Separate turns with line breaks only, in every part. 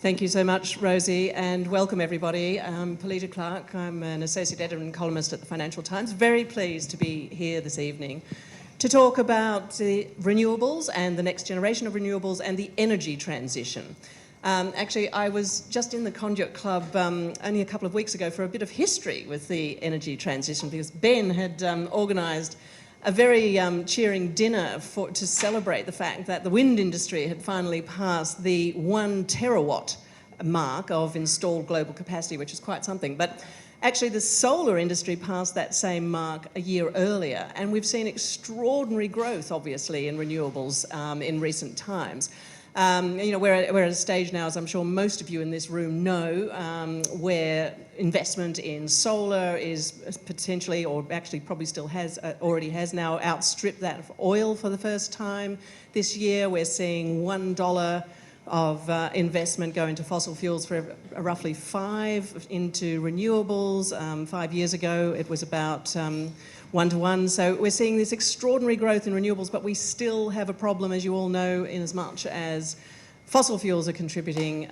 Thank you so much, Rosie, and welcome everybody. I'm Pilita Clark. I'm an associate editor and columnist at the Financial Times. Very pleased to be here this evening to talk about the renewables and the next generation of renewables and the energy transition. Actually, I was just in the Conduit Club only a couple of weeks ago for a bit of history with the energy transition because Ben had organised a very cheering dinner to celebrate the fact that the wind industry had finally passed the 1 terawatt mark of installed global capacity, which is quite something. But actually the solar industry passed that same mark a year earlier, and we've seen extraordinary growth, obviously, in renewables in recent times. We're at a stage now, as I'm sure most of you in this room know, where investment in solar is potentially, or actually probably still has, already has now outstripped that of oil for the first time this year. We're seeing $1 of investment go into fossil fuels for roughly 5 into renewables. 5 years ago, it was about 1 to 1. So we're seeing this extraordinary growth in renewables, but we still have a problem, as you all know, in as much as fossil fuels are contributing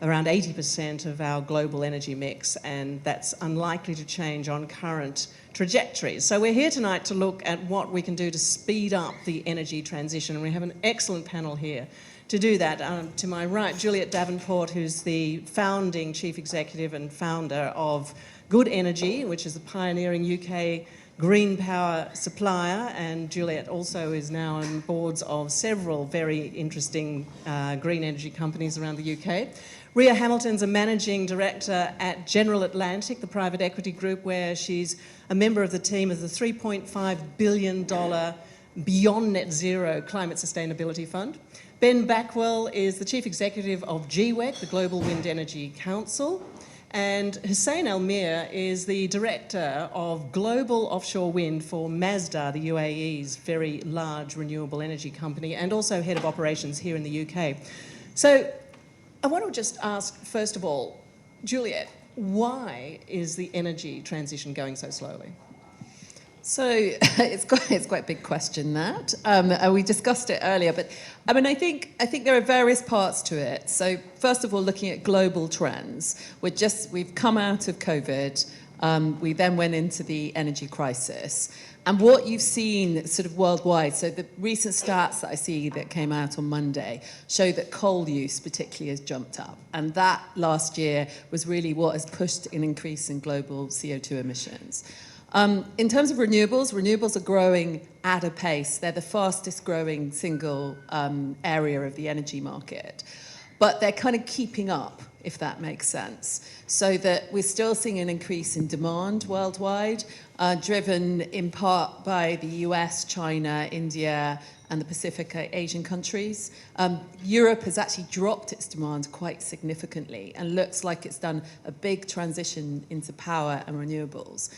around 80% of our global energy mix, and that's unlikely to change on current trajectories. So we're here tonight to look at what we can do to speed up the energy transition, and we have an excellent panel here to do that. To my right, Juliet Davenport, who's the founding chief executive and founder of Good Energy, which is a pioneering UK green power supplier, and Juliet also is now on boards of several very interesting green energy companies around the UK. Rhea Hamilton's a managing director at General Atlantic, the private equity group, where she's a member of the team of the $3.5 billion BeyondNetZero Climate Sustainability Fund. Ben Backwell is the chief executive of GWEC, the Global Wind Energy Council. And Hussein Almir is the director of global offshore wind for Masdar, the UAE's very large renewable energy company, and also head of operations here in the UK. So I want to just ask, first of all, Juliet, why is the energy transition going so slowly?
So it's quite a big question, that. We discussed it earlier, but I mean, I think there are various parts to it. So first of all, looking at global trends, we've come out of COVID. We then went into the energy crisis. And what you've seen sort of worldwide, so the recent stats that I see that came out on Monday show that coal use particularly has jumped up. And that last year was really what has pushed an increase in global CO2 emissions. In terms of renewables are growing at a pace. They're the fastest growing single area of the energy market. But they're kind of keeping up, if that makes sense. So that we're still seeing an increase in demand worldwide, driven in part by the US, China, India, and the Pacific Asian countries. Europe has actually dropped its demand quite significantly and looks like it's done a big transition into power and renewables.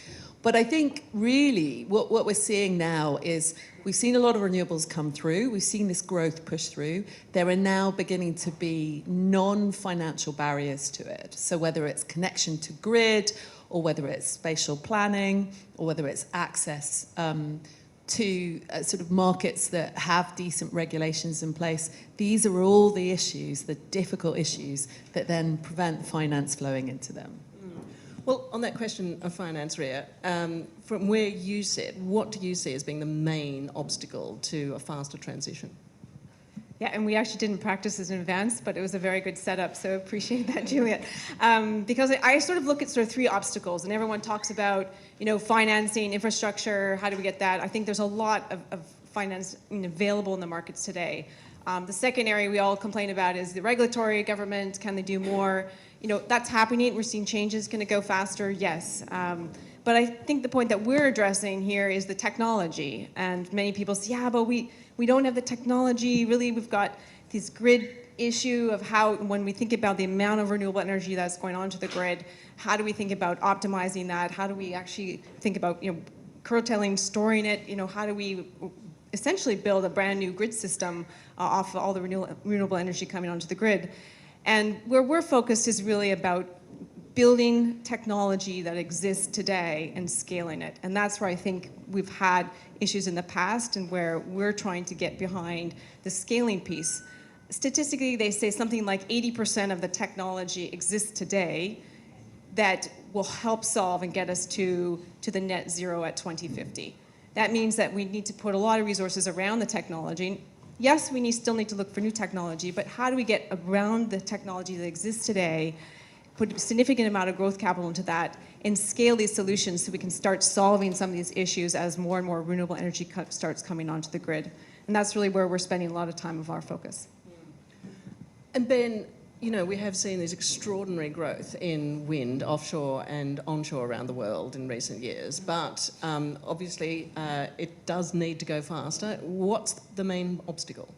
But I think really what we're seeing now is we've seen a lot of renewables come through. We've seen this growth push through. There are now beginning to be non-financial barriers to it. So whether it's connection to grid, or whether it's spatial planning, or whether it's access to sort of markets that have decent regulations in place, these are all the issues, the difficult issues, that then prevent finance flowing into them.
Well, on that question of finance, Rhea, from where you sit, what do you see as being the main obstacle to a faster transition?
Yeah, and we actually didn't practice this in advance, but it was a very good setup, so appreciate that, Juliet. Because I sort of look at sort of 3 obstacles, and everyone talks about, financing, infrastructure, how do we get that? I think there's a lot of finance available in the markets today. The second area we all complain about is the regulatory government. Can they do more? That's happening. We're seeing changes. Can it go faster? Yes. But I think the point that we're addressing here is the technology. And many people say, yeah, but we don't have the technology. Really, we've got this grid issue of how, when we think about the amount of renewable energy that's going onto the grid, how do we think about optimizing that? How do we actually think about, curtailing, storing it? How do we essentially build a brand new grid system off of all the renewable energy coming onto the grid? And where we're focused is really about building technology that exists today and scaling it. And that's where I think we've had issues in the past and where we're trying to get behind the scaling piece. statistically, they say something like 80% of the technology exists today that will help solve and get us to the net zero at 2050. That means that we need to put a lot of resources around the technology. Yes, we still need to look for new technology, but how do we get around the technology that exists today, put a significant amount of growth capital into that, and scale these solutions so we can start solving some of these issues as more and more renewable energy starts coming onto the grid. And that's really where we're spending a lot of time of our focus.
And Ben, you know, we have seen this extraordinary growth in wind offshore and onshore around the world in recent years, but obviously it does need to go faster. What's the main obstacle?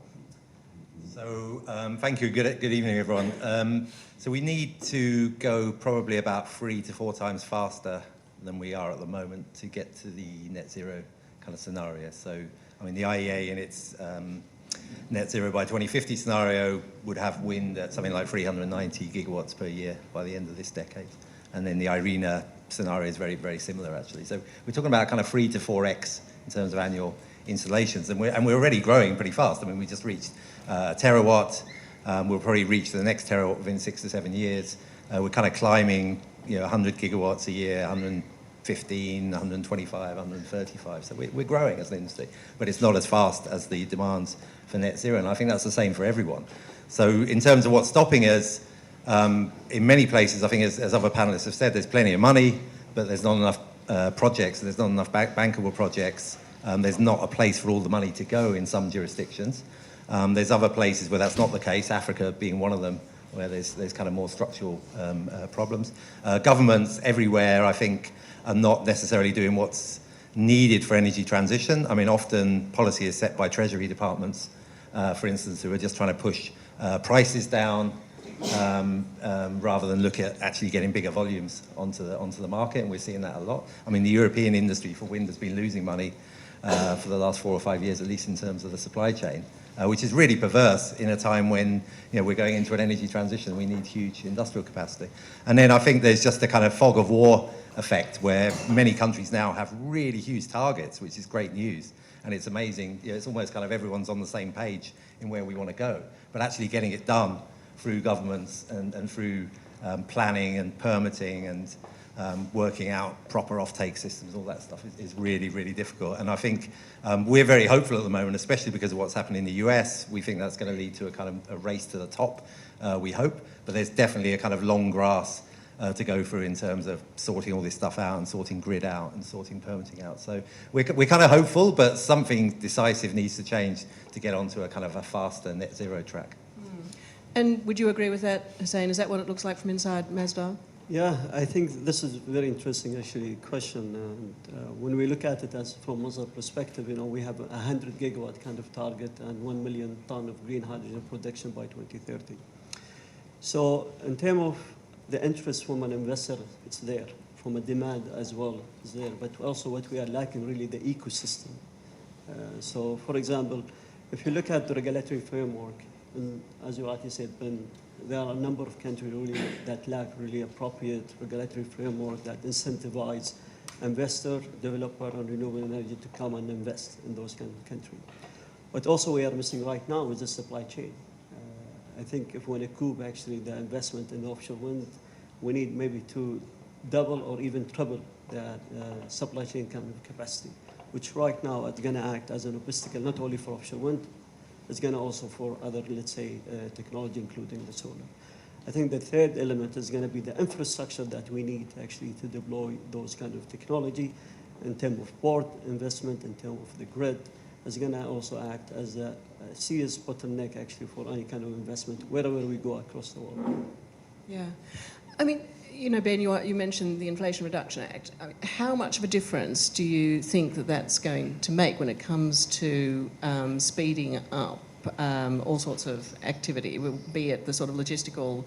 So thank you. Good evening, everyone. So we need to go probably about 3 to 4 times faster than we are at the moment to get to the net zero kind of scenario. So, I mean, the IEA in its net zero by 2050 scenario would have wind at something like 390 gigawatts per year by the end of this decade. And then the IRENA scenario is very, very similar, actually. So we're talking about kind of 3 to 4x in terms of annual installations. And we're already growing pretty fast. I mean, we just reached a terawatt. We'll probably reach the next terawatt within 6 to 7 years. We're kind of climbing, 100 gigawatts a year, 115, 125, 135. So we're growing as an industry, but it's not as fast as the demands for net zero. And I think that's the same for everyone. So in terms of what's stopping us, in many places, I think as other panelists have said, there's plenty of money, but there's not enough projects, there's not enough bankable projects. There's not a place for all the money to go in some jurisdictions. There's other places where that's not the case, Africa being one of them, where there's kind of more structural problems. Governments everywhere, I think, are not necessarily doing what's needed for energy transition. I mean, often policy is set by Treasury departments, for instance, who are just trying to push prices down rather than look at actually getting bigger volumes onto the market, and we're seeing that a lot. I mean, the European industry for wind has been losing money for the last 4 or 5 years, at least in terms of the supply chain. Which is really perverse in a time when we're going into an energy transition. We need huge industrial capacity. And then I think there's just a kind of fog of war effect where many countries now have really huge targets, which is great news. And it's amazing. It's almost kind of everyone's on the same page in where we want to go. But actually getting it done through governments and through planning and permitting and working out proper offtake systems, all that stuff is really, really difficult. And I think we're very hopeful at the moment, especially because of what's happened in the US. We think that's going to lead to a kind of a race to the top, we hope. But there's definitely a kind of long grass to go through in terms of sorting all this stuff out and sorting grid out and sorting permitting out. So we're kind of hopeful, but something decisive needs to change to get onto a kind of a faster net zero track.
And would you agree with that, Hussein? Is that what it looks like from inside Masdar?
Yeah, I think this is a very interesting, actually, question. And when we look at it as from Masdar perspective, we have a 100 gigawatt kind of target and 1 million ton of green hydrogen production by 2030. So in terms of the interest from an investor, it's there. From a demand as well, is there. But also what we are lacking, really, the ecosystem. So, for example, if you look at the regulatory framework, and as you rightly said, Ben, there are a number of countries really that lack really appropriate regulatory framework that incentivize investor, developer, and renewable energy to come and invest in those kind of countries. But also we are missing right now is the supply chain. I think if we want to coup actually the investment in offshore wind, we need maybe to double or even triple the supply chain kind of capacity, which right now is going to act as an obstacle not only for offshore wind, it's going to also for other, let's say, technology, including the solar. I think the third element is going to be the infrastructure that we need actually to deploy those kind of technology in terms of port investment, in terms of the grid. It's going to also act as a serious bottleneck actually for any kind of investment wherever we go across the world.
Yeah. I mean, Ben, you mentioned the Inflation Reduction Act. I mean, how much of a difference do you think that that's going to make when it comes to speeding up all sorts of activity, be it the sort of logistical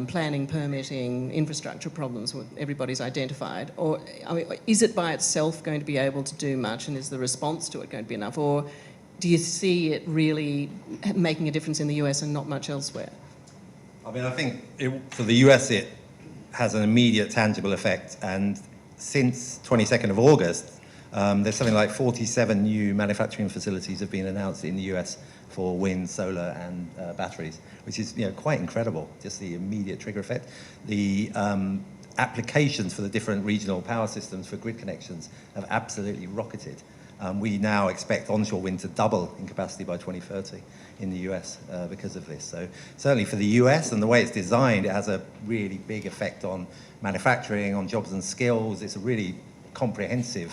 planning, permitting, infrastructure problems that everybody's identified? Or I mean, is it by itself going to be able to do much, and is the response to it going to be enough? Or do you see it really making a difference in the US and not much elsewhere?
I mean, I think for the US it has an immediate tangible effect, and since 22nd of August, there's something like 47 new manufacturing facilities have been announced in the US for wind, solar, and batteries, which is quite incredible. Just the immediate trigger effect. The applications for the different regional power systems for grid connections have absolutely rocketed. We now expect onshore wind to double in capacity by 2030 in the US because of this. So certainly for the US and the way it's designed, it has a really big effect on manufacturing, on jobs and skills. It's a really comprehensive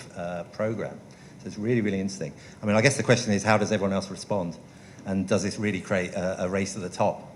program. So it's really, really interesting. I mean, I guess the question is, how does everyone else respond? And does this really create a race to the top?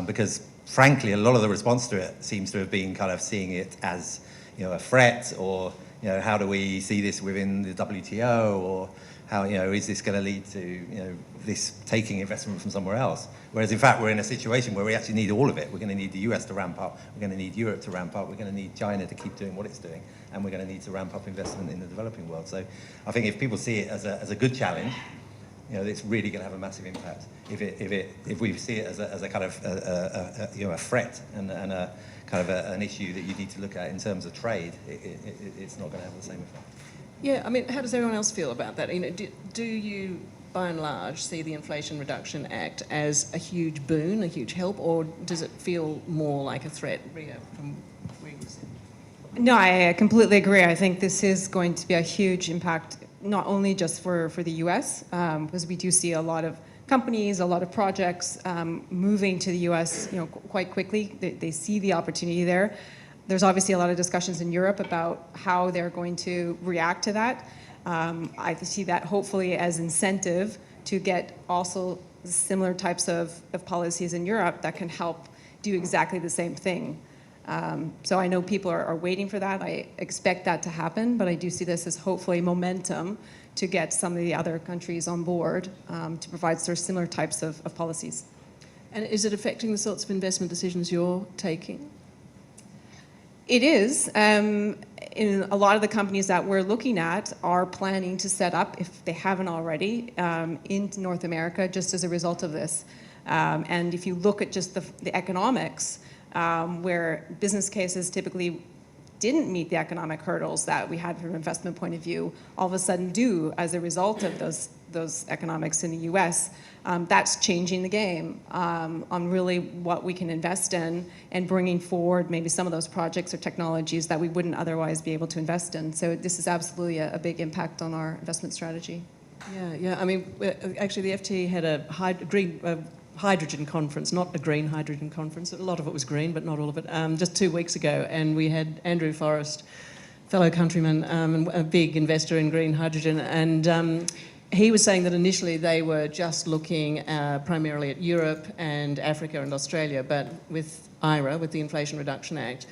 Because frankly, a lot of the response to it seems to have been kind of seeing it as a threat, or how do we see this within the WTO, or how is this going to lead to this taking investment from somewhere else? Whereas in fact we're in a situation where we actually need all of it. We're going to need the US to ramp up. We're going to need Europe to ramp up. We're going to need China to keep doing what it's doing, and we're going to need to ramp up investment in the developing world. So I think if people see it as a good challenge, it's really going to have a massive impact. If we see it as a kind of a threat and a kind of an issue that you need to look at in terms of trade, it's not going to have the same effect.
Yeah, I mean, how does everyone else feel about that? Do you, by and large, see the Inflation Reduction Act as a huge boon, a huge help, or does it feel more like a threat, Rhea, from where you sit?
No, I completely agree. I think this is going to be a huge impact, not only just for the US, because we do see a lot of companies, a lot of projects moving to the US quite quickly. They see the opportunity there. There's obviously a lot of discussions in Europe about how they're going to react to that. I see that hopefully as incentive to get also similar types of policies in Europe that can help do exactly the same thing. So I know people are waiting for that. I expect that to happen, but I do see this as hopefully momentum to get some of the other countries on board to provide sort of similar types of policies.
And is it affecting the sorts of investment decisions you're taking?
It is. In a lot of the companies that we're looking at are planning to set up, if they haven't already, in North America just as a result of this. And if you look at just the economics, where business cases typically didn't meet the economic hurdles that we had from an investment point of view, all of a sudden do as a result of those economics in the US, that's changing the game on really what we can invest in and bringing forward maybe some of those projects or technologies that we wouldn't otherwise be able to invest in. So this is absolutely a big impact on our investment strategy.
Yeah. I mean, actually, the FT had a hydrogen conference, not a green hydrogen conference. A lot of it was green, but not all of it, just 2 weeks ago. And we had Andrew Forrest, fellow countryman, a big investor in green hydrogen. And he was saying that initially they were just looking primarily at Europe and Africa and Australia, but with IRA, with the Inflation Reduction Act,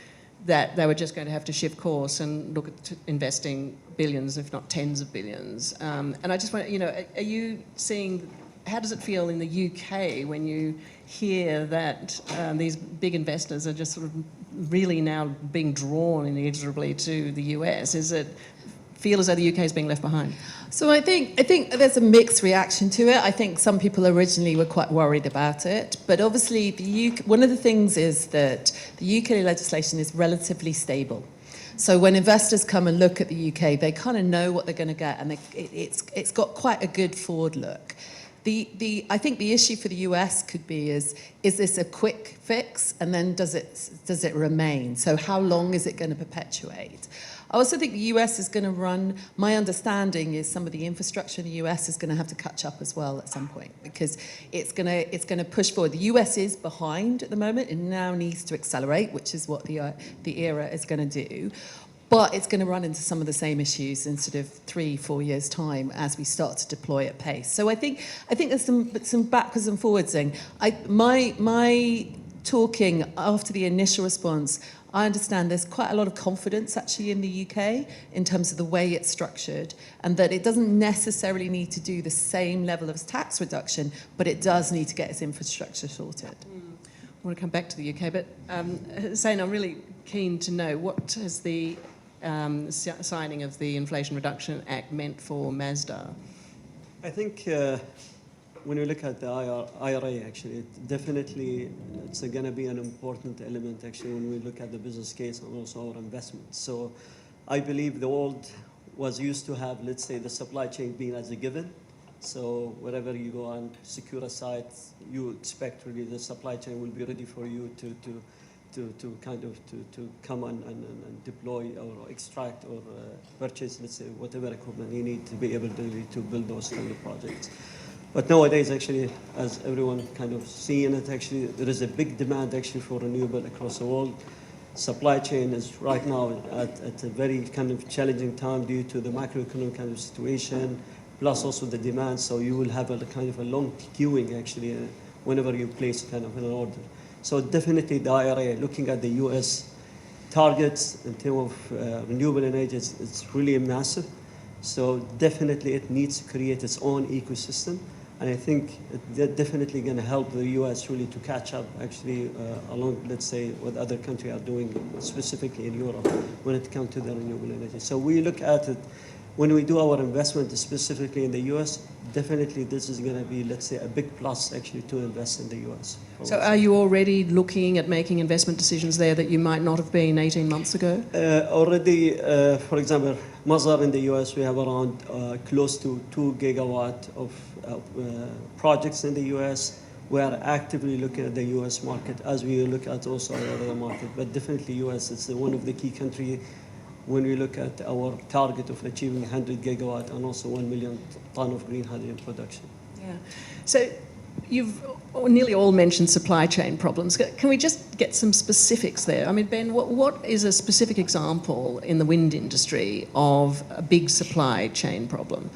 that they were just going to have to shift course and look at investing billions, if not tens of billions. And I just want, are you seeing, how does it feel in the UK when you hear that these big investors are just sort of really now being drawn inexorably to the US? Is it feel as though the UK is being left behind?
So I think there's a mixed reaction to it. I think some people originally were quite worried about it, but obviously one of the things is that the UK legislation is relatively stable. So when investors come and look at the UK, they kind of know what they're going to get, and it's got quite a good forward look. I think the issue for the US could be is this a quick fix, and then does it remain? So how long is it going to perpetuate? I also think the US is going to run, my understanding is some of the infrastructure in the US is going to have to catch up as well at some point, because it's going to push forward. The US is behind at the moment. It now needs to accelerate, which is what the ERA is going to do. But it's going to run into some of the same issues in sort of 3-4 years' time as we start to deploy at pace. So I think there's some backwards and forwards thing. My talking after the initial response, I understand there's quite a lot of confidence actually in the UK in terms of the way it's structured, and that it doesn't necessarily need to do the same level of tax reduction, but it does need to get its infrastructure sorted.
I want to come back to the UK, but Hussein, I'm really keen to know, what has the signing of the Inflation Reduction Act meant for Mazda?
I think when we look at the IRA, actually, it's going to be an important element, actually, when we look at the business case and also our investments. So I believe the world was used to have, let's say, the supply chain being as a given, So wherever you go and secure a site, you expect really the supply chain will be ready for you to come and deploy or extract or purchase, let's say, whatever equipment you need to be able to build those kind of projects. But nowadays, actually, as everyone kind of seeing it, actually, there is a big demand actually for renewable across the world. Supply chain is right now at a very kind of challenging time due to the macroeconomic kind of situation, plus also the demand. So you will have a kind of a long queuing actually whenever you place kind of an order. So definitely the IRA, looking at the US targets in terms of renewable energy, it's really massive. So definitely it needs to create its own ecosystem. And I think it's definitely going to help the US really to catch up actually along, let's say, what other countries are doing, specifically in Europe, when it comes to the renewable energy. So we look at it, when we do our investment specifically in the US, definitely this is going to be, let's say, a big plus actually to invest in the US.
So are you already looking at making investment decisions there that you might not have been 18 months ago?
Already, for example, Mazar in the US, we have around close to 2 gigawatt of projects in the US. We are actively looking at the US market as we look at also other market. But definitely US is one of the key countries when we look at our target of achieving 100 gigawatt and also 1 million ton of green hydrogen production.
Yeah. So you've nearly all mentioned supply chain problems. Can we just get some specifics there? I mean, Ben, what is a specific example in the wind industry of a big supply chain problem?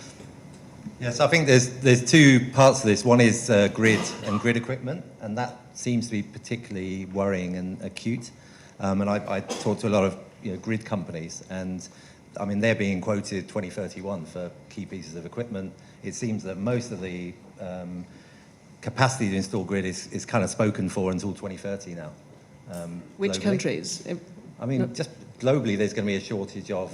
Yes, I think there's two parts of this. One is grid and grid equipment, and that seems to be particularly worrying and acute. And I talk to a lot of grid companies, and I mean they're being quoted 2031 for key pieces of equipment. It seems that most of the capacity to install grid is kind of spoken for until 2030 now.
Which
globally.
Countries?
I mean, just globally, there's going to be a shortage of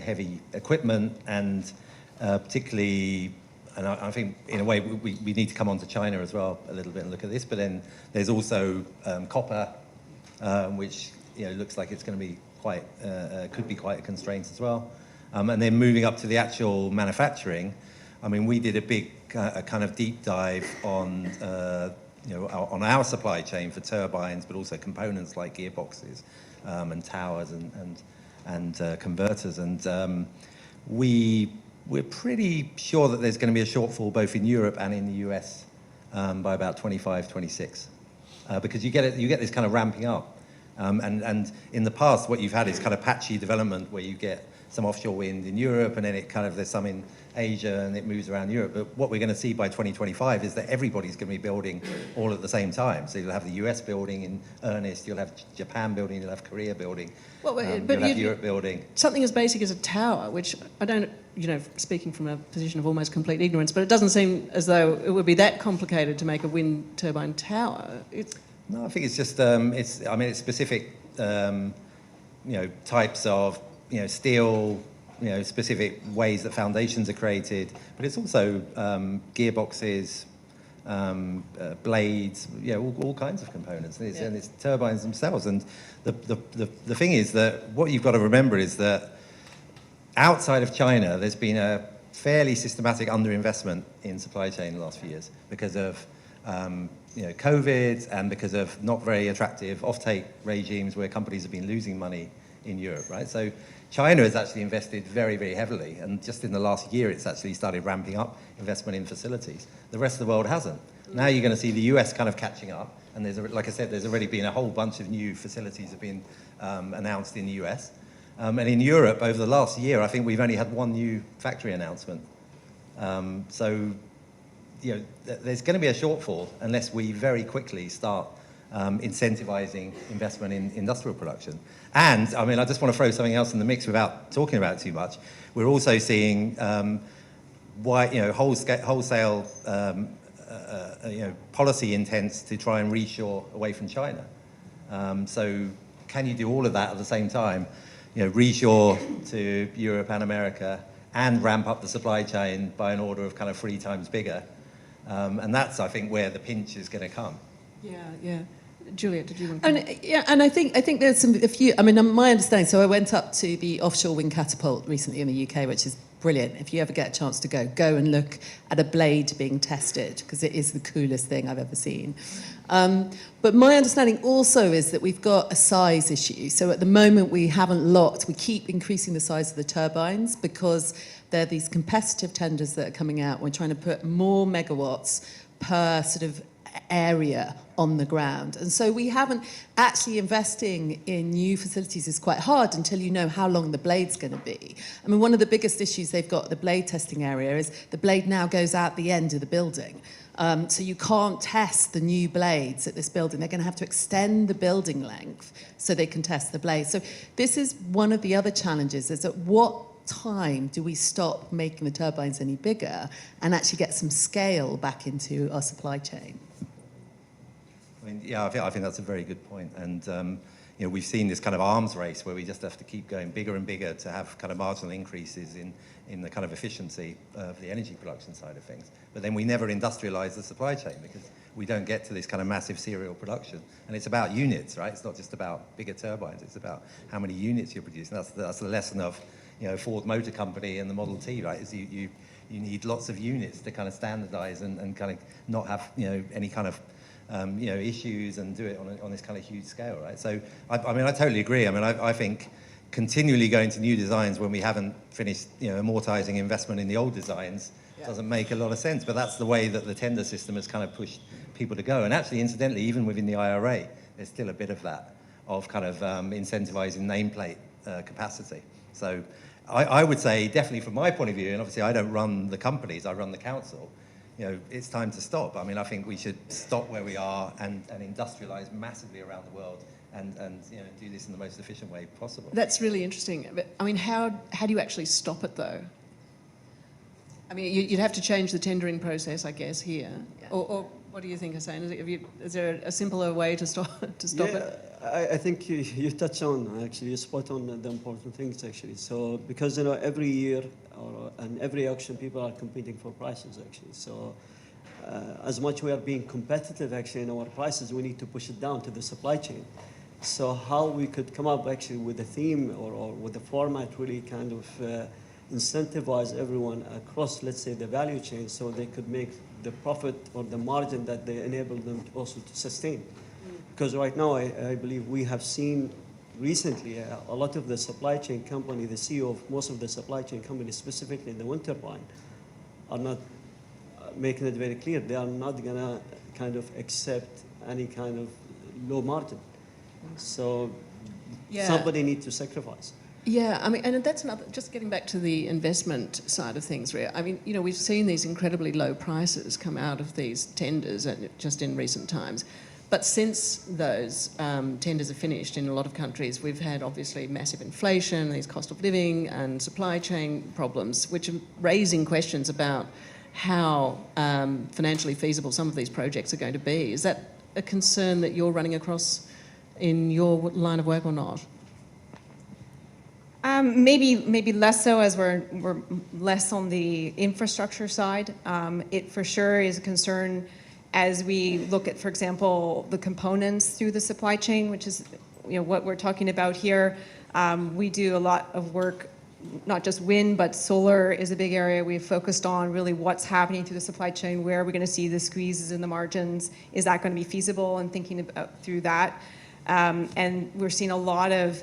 heavy equipment, and particularly, and I think in a way we need to come on to China as well a little bit and look at this. But then there's also copper, which looks like it's going to be could be quite a constraint as well. And then moving up to the actual manufacturing, I mean, we did a big kind of deep dive on on our supply chain for turbines, but also components like gearboxes and towers and converters. And we're pretty sure that there's going to be a shortfall both in Europe and in the US by about 25, 26, because you get this kind of ramping up. And in the past, what you've had is kind of patchy development where you get some offshore wind in Europe, and then there's some in Asia, and it moves around Europe. But what we're going to see by 2025 is that everybody's going to be building all at the same time. So you'll have the US building in earnest, you'll have Japan building, you'll have Korea building,
Well,
you'll have Europe building.
Something as basic as a tower, which I don't, speaking from a position of almost complete ignorance, but it doesn't seem as though it would be that complicated to make a wind turbine tower.
No, I think it's just it's specific types of steel, specific ways that foundations are created, but it's also gearboxes, blades, all kinds of components, and it's turbines themselves. And the thing is that what you've got to remember is that outside of China, there's been a fairly systematic underinvestment in supply chain in the last few years because of COVID and because of not very attractive offtake regimes where companies have been losing money in Europe, right? So China has actually invested very, very heavily, and just in the last year, it's actually started ramping up investment in facilities. The rest of the world hasn't. Now you're going to see the US kind of catching up, and like I said, there's already been a whole bunch of new facilities have been announced in the US. And in Europe, over the last year, I think we've only had one new factory announcement. So there's going to be a shortfall unless we very quickly start incentivizing investment in industrial production. And I mean, I just want to throw something else in the mix without talking about it too much. We're also seeing wholesale policy intents to try and reshore away from China. So can you do all of that at the same time? Reshore to Europe and America and ramp up the supply chain by an order of kind of 3 times bigger. And that's, I think, where the pinch is going to come.
Yeah. Juliet, did you want to?
And I think there's a few. I mean, my understanding. So I went up to the offshore wind catapult recently in the UK, which is brilliant. If you ever get a chance to go and look at a blade being tested, because it is the coolest thing I've ever seen. But my understanding also is that we've got a size issue. So at the moment we haven't locked. We keep increasing the size of the turbines because there are these competitive tenders that are coming out. We're trying to put more megawatts per sort of area on the ground. And so we haven't actually investing in new facilities is quite hard until you know how long the blade's going to be. I mean, one of the biggest issues they've got at the blade testing area is the blade now goes out the end of the building. So you can't test the new blades at this building. They're going to have to extend the building length so they can test the blades. So this is one of the other challenges, is at what time do we stop making the turbines any bigger and actually get some scale back into our supply chain?
I mean, yeah, I think that's a very good point. And, you know, we've seen this kind of arms race where we just have to keep going bigger and bigger to have kind of marginal increases in the kind of efficiency of the energy production side of things. But then we never industrialize the supply chain because we don't get to this kind of massive serial production. And it's about units, right? It's not just about bigger turbines. It's about how many units you're producing. That's the lesson of, you know, Ford Motor Company and the Model T, right? Is you need lots of units to kind of standardize and kind of not have, you know, any kind of you know, issues and do it on this kind of huge scale, right? So, I mean, I totally agree. I mean, I think continually going to new designs when we haven't finished, you know, amortizing investment in the old designs doesn't make a lot of sense. But that's the way that the tender system has kind of pushed people to go. And actually, incidentally, even within the IRA, there's still a bit of that, of kind of incentivizing nameplate capacity. So I would say, definitely from my point of view, and obviously I don't run the companies, I run the council, you know, it's time to stop. I mean, I think we should stop where we are and industrialize massively around the world and you know, do this in the most efficient way possible.
That's really interesting. But, I mean, how do you actually stop it, though? I mean, you'd have to change the tendering process, I guess, here. Yeah. Or what do you think, Hussein? Is there a simpler way to stop it?
I think you touch on, actually, you spot on the important things, actually. So, because, you know, every year and every auction, people are competing for prices, actually. So, as much we are being competitive, actually, in our prices, we need to push it down to the supply chain. So, how we could come up, actually, with a theme or with a format really kind of incentivize everyone across, let's say, the value chain so they could make the profit or the margin that they enable them also to sustain. Because right now, I believe we have seen recently a lot of the supply chain company, the CEO of most of the supply chain companies, specifically in the wind turbine, are not making it very clear. They are not going to kind of accept any kind of low margin. So somebody needs to sacrifice.
Yeah, I mean, and that's another, just getting back to the investment side of things, Rhea. I mean, you know, we've seen these incredibly low prices come out of these tenders just in recent times. But since those tenders are finished in a lot of countries, we've had obviously massive inflation, these cost of living and supply chain problems, which are raising questions about how financially feasible some of these projects are going to be. Is that a concern that you're running across in your line of work or not?
Maybe less so, as we're less on the infrastructure side. It for sure is a concern as we look at, for example, the components through the supply chain, which is, you know, what we're talking about here. We do a lot of work, not just wind, but solar is a big area. We've focused on really what's happening through the supply chain. Where are we going to see the squeezes in the margins? Is that going to be feasible? And thinking about through that. And we're seeing a lot of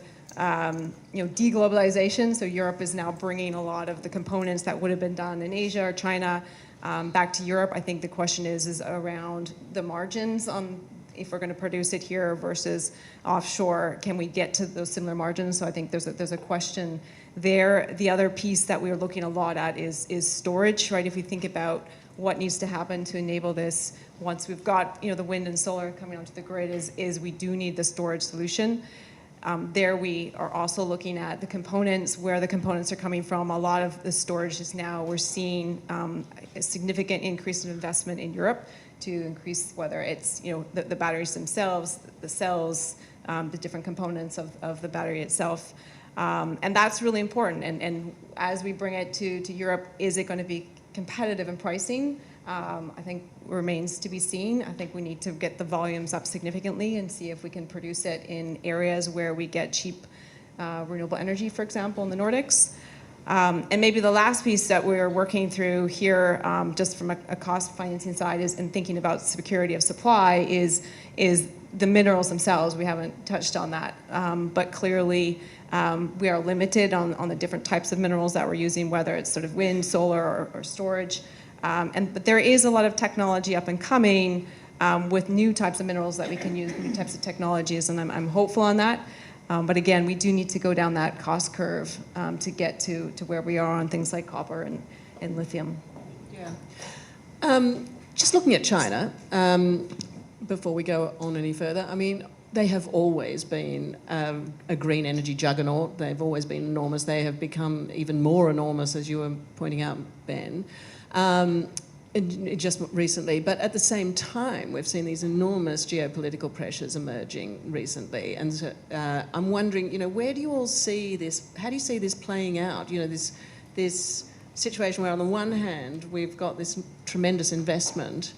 you know, deglobalization. So Europe is now bringing a lot of the components that would have been done in Asia or China back to Europe. I think the question is around the margins on if we're going to produce it here versus offshore. Can we get to those similar margins? So I think there's a question there. The other piece that we're looking a lot at is storage, right? If we think about what needs to happen to enable this, once we've got, you know, the wind and solar coming onto the grid, is we do need the storage solution. There we are also looking at the components, where the components are coming from. A lot of the storage is now, we're seeing a significant increase in investment in Europe to increase, whether it's, you know, the batteries themselves, the cells, the different components of the battery itself. And that's really important. And as we bring it to Europe, is it going to be competitive in pricing? I think remains to be seen. I think we need to get the volumes up significantly and see if we can produce it in areas where we get cheap renewable energy, for example, in the Nordics. And maybe the last piece that we're working through here, just from a cost financing side, is in thinking about security of supply, is the minerals themselves. We haven't touched on that, but clearly we are limited on the different types of minerals that we're using, whether it's sort of wind, solar, or storage. But there is a lot of technology up and coming with new types of minerals that we can use, new types of technologies, and I'm hopeful on that. But again, we do need to go down that cost curve to get to where we are on things like copper and lithium.
Yeah. Just looking at China, before we go on any further, I mean, they have always been a green energy juggernaut. They've always been enormous. They have become even more enormous, as you were pointing out, Ben, just recently. But at the same time, we've seen these enormous geopolitical pressures emerging recently. And so, I'm wondering, where do you all see this? How do you see this playing out? This situation where on the one hand, we've got this tremendous investment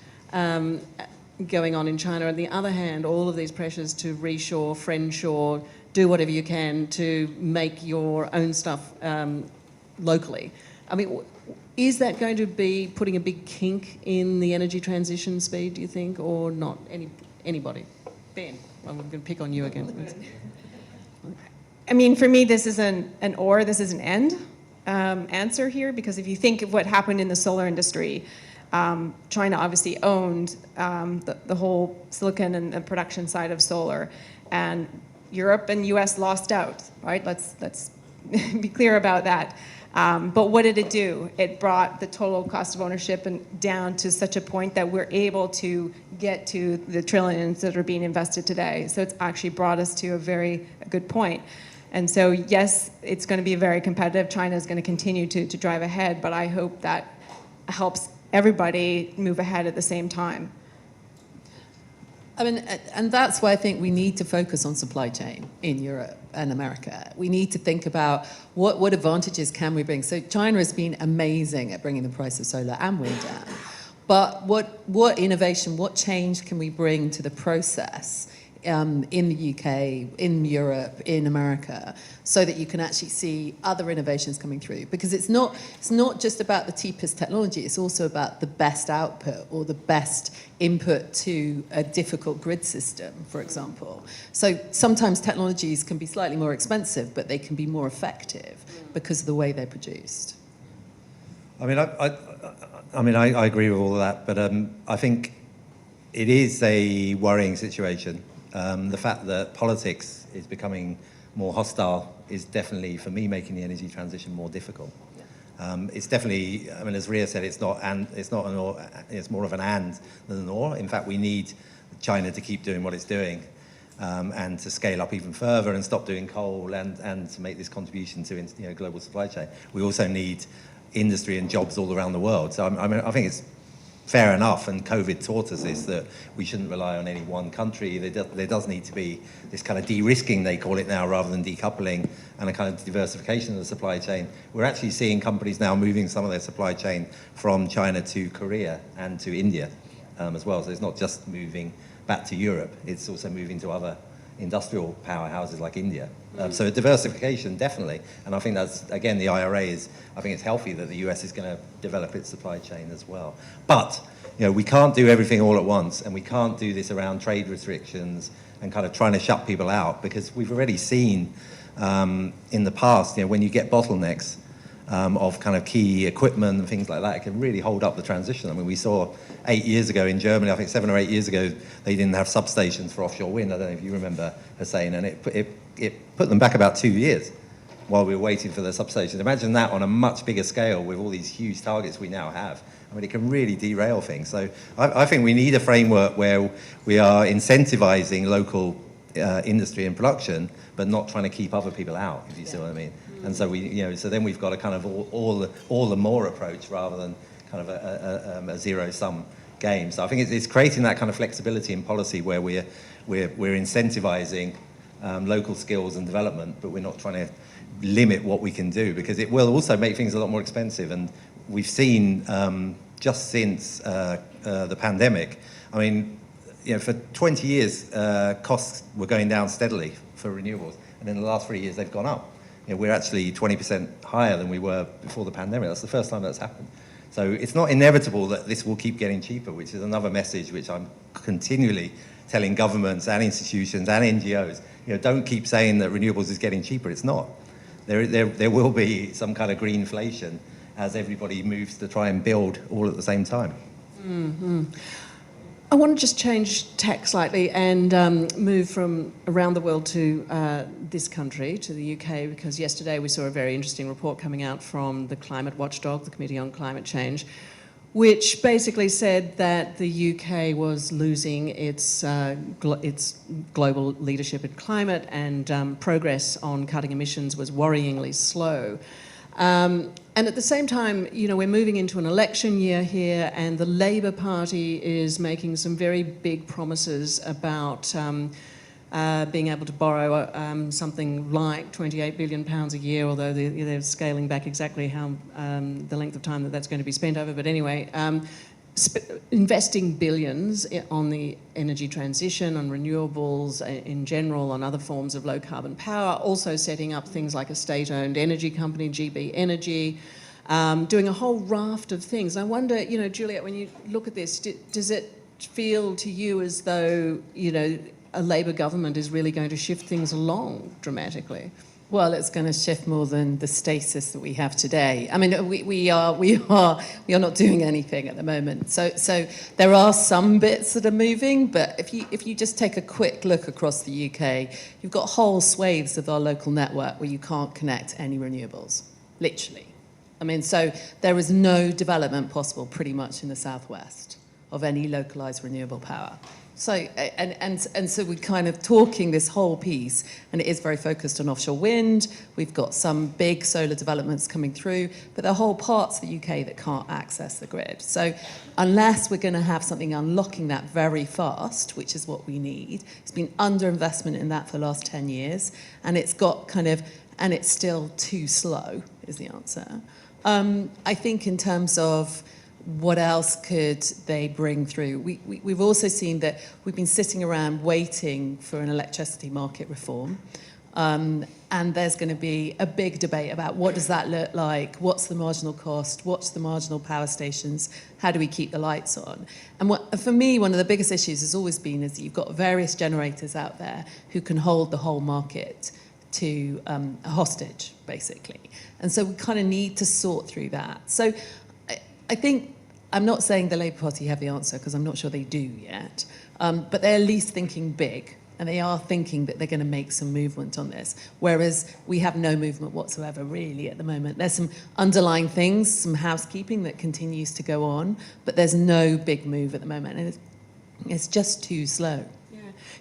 going on in China. On the other hand, all of these pressures to reshore, friendshore, do whatever you can to make your own stuff locally. I mean, is that going to be putting a big kink in the energy transition speed, do you think, or not? Anybody? Ben, I'm going to pick on you again.
I mean, for me, this isn't an or, this is an and answer here, because if you think of what happened in the solar industry, China obviously owned the whole silicon and the production side of solar, and Europe and US lost out, right? Let's be clear about that. But what did it do? It brought the total cost of ownership down to such a point that we're able to get to the trillions that are being invested today. So it's actually brought us to a very good point. And so, yes, it's going to be very competitive. China is going to continue to drive ahead, but I hope that helps everybody move ahead at the same time.
I mean, and that's why I think we need to focus on supply chain in Europe and America. We need to think about what advantages can we bring. So China has been amazing at bringing the price of solar and wind down. But what innovation, what change can we bring to the process in the UK, in Europe, in America, so that you can actually see other innovations coming through? Because it's not just about the cheapest technology, it's also about the best output or the best input to a difficult grid system, for example. So sometimes technologies can be slightly more expensive, but they can be more effective because of the way they're produced.
I mean, I agree with all of that, but I think it is a worrying situation. The fact that politics is becoming more hostile is definitely, for me, making the energy transition more difficult. It's definitely, I mean, as Rhea said, it's not an or, it's more of an and than an or. In fact, we need China to keep doing what it's doing and to scale up even further and stop doing coal and to make this contribution to global supply chain. We also need industry and jobs all around the world. So I think it's fair enough, and COVID taught us this, that we shouldn't rely on any one country. There does need to be this kind of de-risking, they call it now, rather than decoupling, and a kind of diversification of the supply chain. We're actually seeing companies now moving some of their supply chain from China to Korea and to India as well. So it's not just moving back to Europe, it's also moving to other industrial powerhouses like India. So diversification, definitely. And I think that's, again, the IRA is, I think it's healthy that the US is going to develop its supply chain as well. But, we can't do everything all at once, and we can't do this around trade restrictions and kind of trying to shut people out, because we've already seen in the past, when you get bottlenecks of kind of key equipment and things like that, it can really hold up the transition. I mean, we saw 8 years ago in Germany, I think 7 or 8 years ago, they didn't have substations for offshore wind. I don't know if you remember, Hussein, and it put them back about 2 years while we were waiting for the substations. Imagine that on a much bigger scale with all these huge targets we now have. I mean, it can really derail things. So I think we need a framework where we are incentivizing local industry and production, but not trying to keep other people out, if you see what I mean. And so so then we've got a kind of all the more approach rather than kind of a zero-sum game. So I think it's creating that kind of flexibility in policy where we're incentivizing local skills and development, but we're not trying to limit what we can do, because it will also make things a lot more expensive. And we've seen just since the pandemic. I mean, for 20 years, costs were going down steadily for renewables, and in the last 3 years, they've gone up. We're actually 20% higher than we were before the pandemic. That's the first time that's happened. So it's not inevitable that this will keep getting cheaper, which is another message which I'm continually telling governments and institutions and NGOs. Don't keep saying that renewables is getting cheaper. It's not. There will be some kind of greenflation as everybody moves to try and build all at the same time.
Mm-hmm. I want to just change tack slightly and move from around the world to this country, to the UK, because yesterday we saw a very interesting report coming out from the climate watchdog, the Committee on Climate Change, which basically said that the UK was losing its global leadership in climate, and progress on cutting emissions was worryingly slow. And at the same time, we're moving into an election year here, and the Labour Party is making some very big promises about being able to borrow something like £28 billion a year, although they're scaling back exactly how the length of time that's going to be spent over. But anyway, investing billions on the energy transition, on renewables in general, on other forms of low-carbon power, also setting up things like a state-owned energy company, GB Energy, doing a whole raft of things. I wonder, Juliet, when you look at this, does it feel to you as though, a Labour government is really going to shift things along dramatically?
Well, it's going to shift more than the status that we have today. I mean, we are not doing anything at the moment. So there are some bits that are moving, but if you just take a quick look across the UK, you've got whole swathes of our local network where you can't connect any renewables, literally. I mean, so there is no development possible pretty much in the southwest of any localized renewable power. So, and so we're kind of talking this whole piece, and it is very focused on offshore wind. We've got some big solar developments coming through, but there are whole parts of the UK that can't access the grid. So unless we're going to have something unlocking that very fast, which is what we need, it's been underinvestment in that for the last 10 years, and it's got and it's still too slow, is the answer. I think in terms of what else could they bring through? We've also seen that we've been sitting around waiting for an electricity market reform. And there's going to be a big debate about what does that look like, what's the marginal cost, what's the marginal power stations, how do we keep the lights on? And for me, one of the biggest issues has always been is that you've got various generators out there who can hold the whole market to a hostage, basically. And so we kind of need to sort through that. So I think, I'm not saying the Labour Party have the answer, because I'm not sure they do yet, but they're at least thinking big, and they are thinking that they're going to make some movement on this, whereas we have no movement whatsoever, really, at the moment. There's some underlying things, some housekeeping that continues to go on, but there's no big move at the moment, and it's just too slow.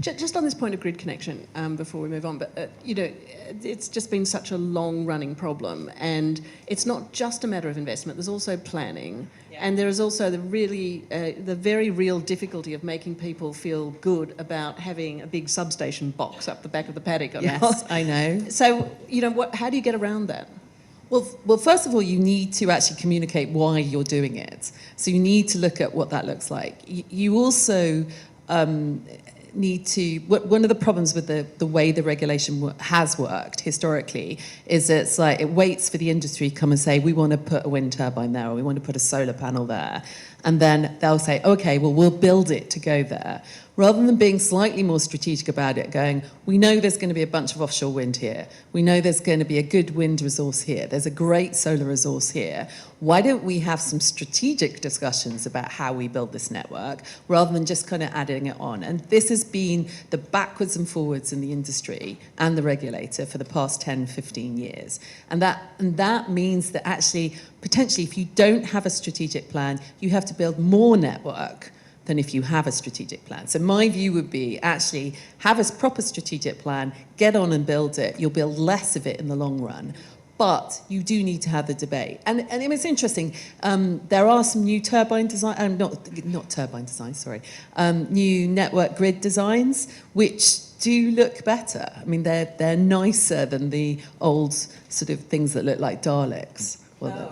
Just on this point of grid connection, before we move on, but it's just been such a long-running problem, and it's not just a matter of investment. There's also planning, and there is also the very real difficulty of making people feel good about having a big substation box up the back of the paddock.
Yes, I know.
So how do you get around that?
Well, first of all, you need to actually communicate why you're doing it. So you need to look at what that looks like. You also need to, one of the problems with the way the regulation has worked historically is it's like it waits for the industry to come and say, we want to put a wind turbine there, or we want to put a solar panel there. And then they'll say, okay, well, we'll build it to go there. Rather than being slightly more strategic about it, going, we know there's going to be a bunch of offshore wind here. We know there's going to be a good wind resource here. There's a great solar resource here. Why don't we have some strategic discussions about how we build this network, rather than just kind of adding it on? And this has been the backwards and forwards in the industry and the regulator for the past 10, 15 years. And that means that actually, potentially, if you don't have a strategic plan, you have to build more network than if you have a strategic plan. So my view would be actually have a proper strategic plan, get on and build it. You'll build less of it in the long run, but you do need to have the debate. And it was interesting. There are some new turbine design, not turbine designs, sorry, new network grid designs, which do look better. I mean, they're nicer than the old sort of things that look like Daleks.
Really? Are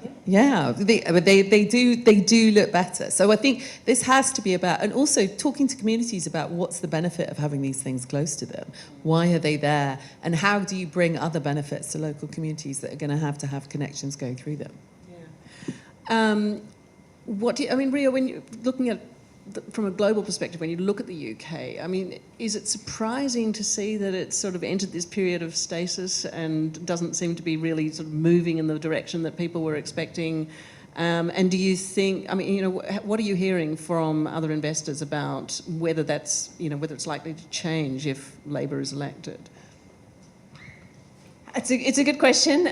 they?
Yeah, they do look better. So I think this has to be about, and also talking to communities about what's the benefit of having these things close to them. Why are they there? And how do you bring other benefits to local communities that are going to have connections going through them?
Yeah. Rhea, when you're looking at from a global perspective, when you look at the UK, I mean, is it surprising to see that it's sort of entered this period of stasis and doesn't seem to be really sort of moving in the direction that people were expecting? And do you think, I mean, you know, what are you hearing from other investors about whether that's, you know, whether it's likely to change if Labor is elected?
It's a good question.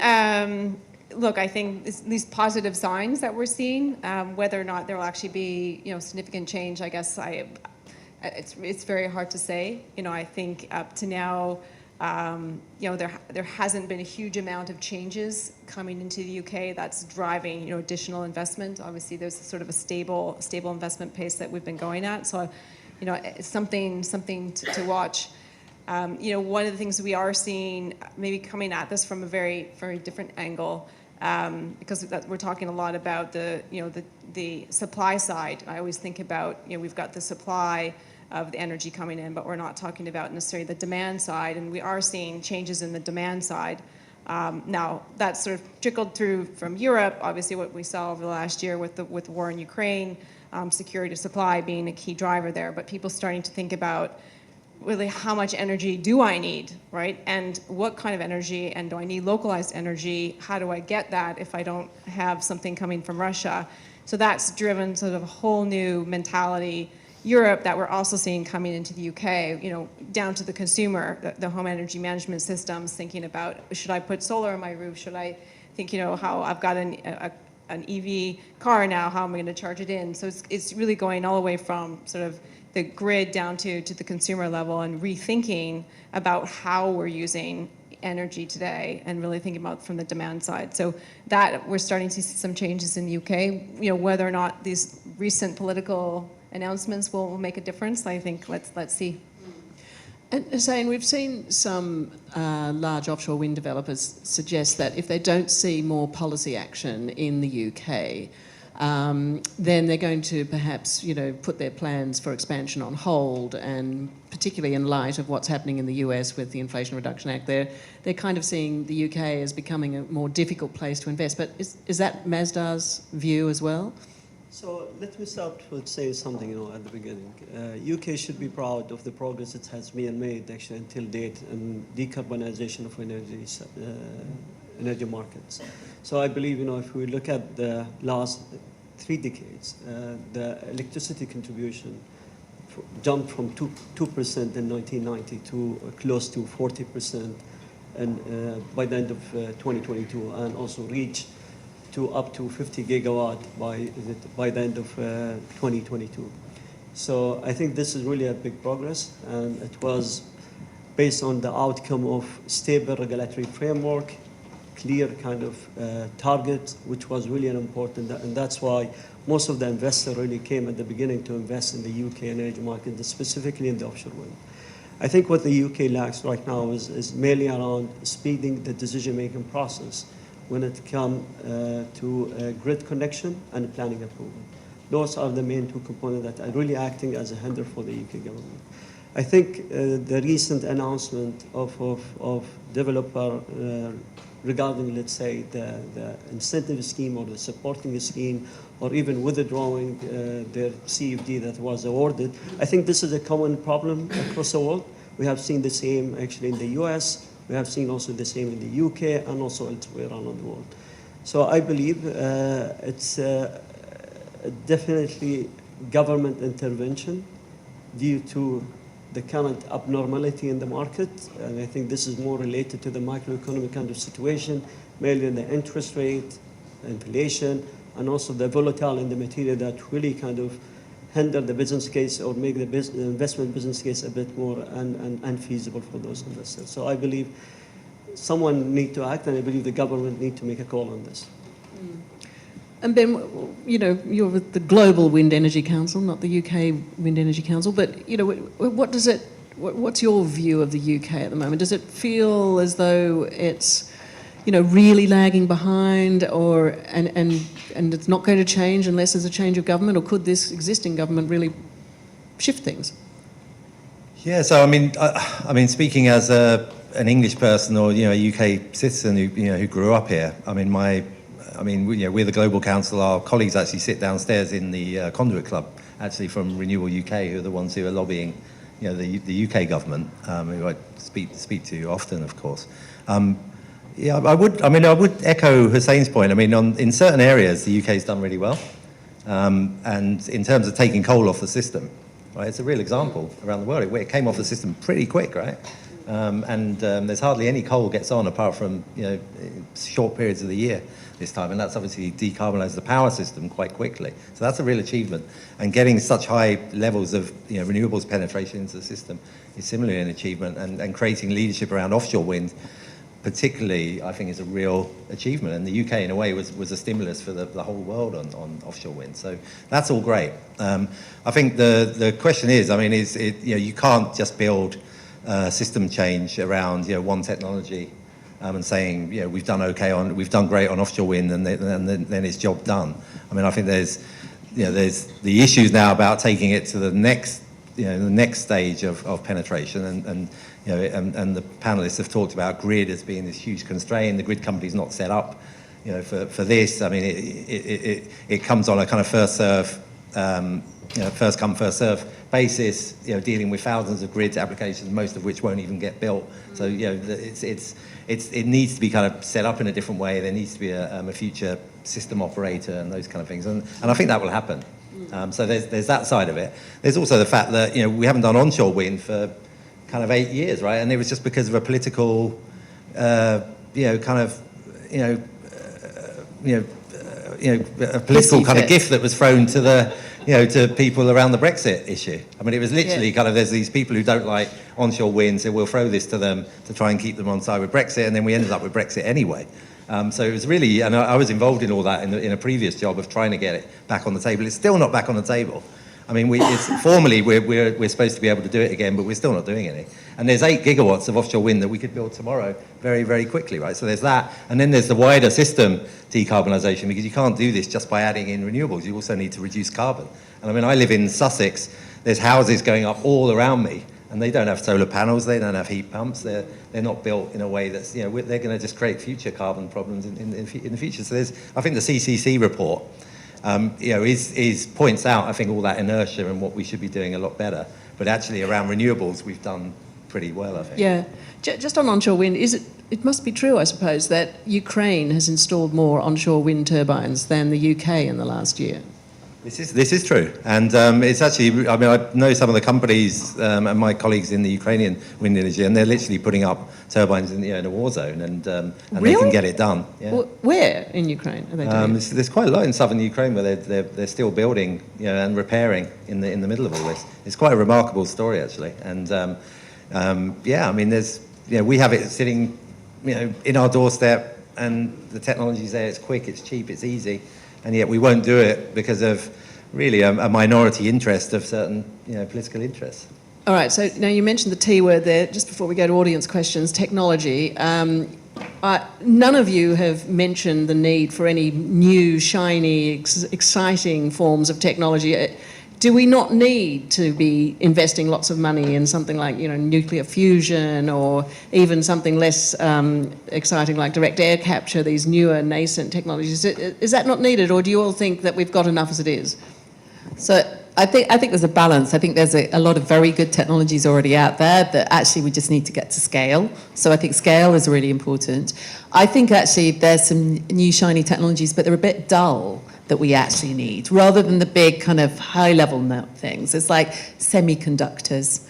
Look, I think these positive signs that we're seeing, whether or not there will actually be, you know, significant change, I guess it's very hard to say. You know, I think up to now, you know, there hasn't been a huge amount of changes coming into the UK that's driving, you know, additional investment. Obviously, there's sort of a stable investment pace that we've been going at. So, you know, it's something to watch. You know, one of the things we are seeing, maybe coming at this from a very, very different angle, because we're talking a lot about the supply side. I always think about, you know, we've got the supply of the energy coming in, but we're not talking about necessarily the demand side, and we are seeing changes in the demand side. Now, that's sort of trickled through from Europe, obviously what we saw over the last year with the war in Ukraine, security of supply being a key driver there, but people starting to think about really how much energy do I need, right? And what kind of energy, and do I need localized energy? How do I get that if I don't have something coming from Russia? So that's driven sort of a whole new mentality, Europe, that we're also seeing coming into the UK, you know, down to the consumer, the home energy management systems, thinking about, should I put solar on my roof? Should I think, you know, how I've got an EV car now, how am I going to charge it in? So it's really going all the way from sort of the grid down to the consumer level and rethinking about how we're using energy today and really thinking about from the demand side. So that we're starting to see some changes in the UK. You know, whether or not these recent political announcements will make a difference, I think let's see.
And Hussein, we've seen some large offshore wind developers suggest that if they don't see more policy action in the UK, then they're going to perhaps, you know, put their plans for expansion on hold, and particularly in light of what's happening in the US with the Inflation Reduction Act, they're kind of seeing the UK as becoming a more difficult place to invest. But is that Masdar's view as well?
So let me start with saying something, you know, at the beginning. UK should be proud of the progress it has been made actually until date in decarbonization of energy markets. So I believe, you know, if we look at the last 3 decades, the electricity contribution jumped from 2% in 1990 to close to 40% by the end of 2022, and also reached to up to 50 gigawatt by the end of 2022. So I think this is really a big progress, and it was based on the outcome of stable regulatory framework, clear kind of target, which was really an important, and that's why most of the investors really came at the beginning to invest in the UK energy market, specifically in the offshore wind. I think what the UK lacks right now is mainly around speeding the decision-making process when it comes to grid connection and planning approval. Those are the main 2 components that are really acting as a hinder for the UK government. I think the recent announcement of developer regarding, let's say, the incentive scheme or the supporting scheme, or even withdrawing their CFD that was awarded, I think this is a common problem across the world. We have seen the same actually in the US. We have seen also the same in the UK and also elsewhere around the world. So I believe it's definitely government intervention due to the current abnormality in the market. And I think this is more related to the macroeconomic kind of situation, mainly in the interest rate, inflation, and also the volatile in the material that really kind of hinder the business case or make the investment business case a bit more unfeasible for those investors. So I believe someone need to act, and I believe the government need to make a call on this.
And Ben, you know, you're with the Global Wind Energy Council, not the UK Wind Energy Council, but, you know, what's your view of the UK at the moment? Does it feel as though it's,
really lagging behind, and it's not going to change unless there's a change of government, or could this existing government really shift things?
Yeah, so I mean, speaking as an English person or a UK citizen who grew up here, we're the Global Council. Our colleagues actually sit downstairs in the Conduit Club, actually from Renewable UK, who are the ones who are lobbying, the UK government, who I speak to often, of course. I would echo Hussein's point. I mean, in certain areas, the UK's done really well, and in terms of taking coal off the system, right? It's a real example around the world. It came off the system pretty quick, right? There's hardly any coal gets on apart from short periods of the year this time, and that's obviously decarbonised the power system quite quickly. So that's a real achievement. And getting such high levels of renewables penetration into the system is similarly an achievement. And creating leadership around offshore wind, particularly, I think is a real achievement. And the UK, in a way, was a stimulus for the whole world on offshore wind. So that's all great. I think the question is, you can't just build system change around one technology and saying we've done great on offshore wind and then it's job done. I think there's the issues now about taking it to the next stage of penetration, and the panelists have talked about grid as being this huge constraint. The grid company's not set up for this. It comes on a kind of first come first serve basis, dealing with thousands of grid applications, most of which won't even get built. So it needs to be kind of set up in a different way. There needs to be a future system operator and those kind of things, and I think that will happen. So there's that side of it. There's also the fact that we haven't done onshore wind for kind of 8 years, right? And it was just because of a political a political kind of gift that was thrown to the to people around the Brexit issue. It was literally kind of, there's these people who don't like onshore wind, so we'll throw this to them to try and keep them on side with Brexit, and then we ended up with Brexit anyway. So it was really, and I was involved in all that in a previous job of trying to get it back on the table. It's still not back on the table. Formally we're supposed to be able to do it again, but we're still not doing any. And there's 8 gigawatts of offshore wind that we could build tomorrow very, very quickly, right? So there's that, and then there's the wider system decarbonisation, because you can't do this just by adding in renewables. You also need to reduce carbon. And I live in Sussex. There's houses going up all around me, and they don't have solar panels, they don't have heat pumps, they're not built in a way that's, they're going to just create future carbon problems in the future. So I think the CCC report, points out, I think, all that inertia and what we should be doing a lot better. But actually around renewables, we've done pretty well, I think.
Yeah. Just on onshore wind, it must be true, I suppose, that Ukraine has installed more onshore wind turbines than the UK in the last year.
This is true, and it's actually. I know some of the companies and my colleagues in the Ukrainian wind energy, and they're literally putting up turbines in a war zone, and
really?
they can get it done. Yeah.
Where in Ukraine are they doing it?
There's quite a lot in southern Ukraine where they're still building, and repairing in the middle of all this. It's quite a remarkable story, actually, and there's we have it sitting in our doorstep, and the technology's there. It's quick, it's cheap, it's easy. And yet we won't do it because of really a minority interest of certain political interests.
All right, so now you mentioned the T word there, just before we go to audience questions, technology. None of you have mentioned the need for any new, shiny, exciting forms of technology. Do we not need to be investing lots of money in something like nuclear fusion, or even something less exciting like direct air capture, these newer nascent technologies? Is that not needed, or do you all think that we've got enough as it is?
So I think there's a balance. I think there's a lot of very good technologies already out there that actually we just need to get to scale. So I think scale is really important. I think actually there's some new shiny technologies, but they're a bit dull, that we actually need, rather than the big kind of high-level things. It's like semiconductors,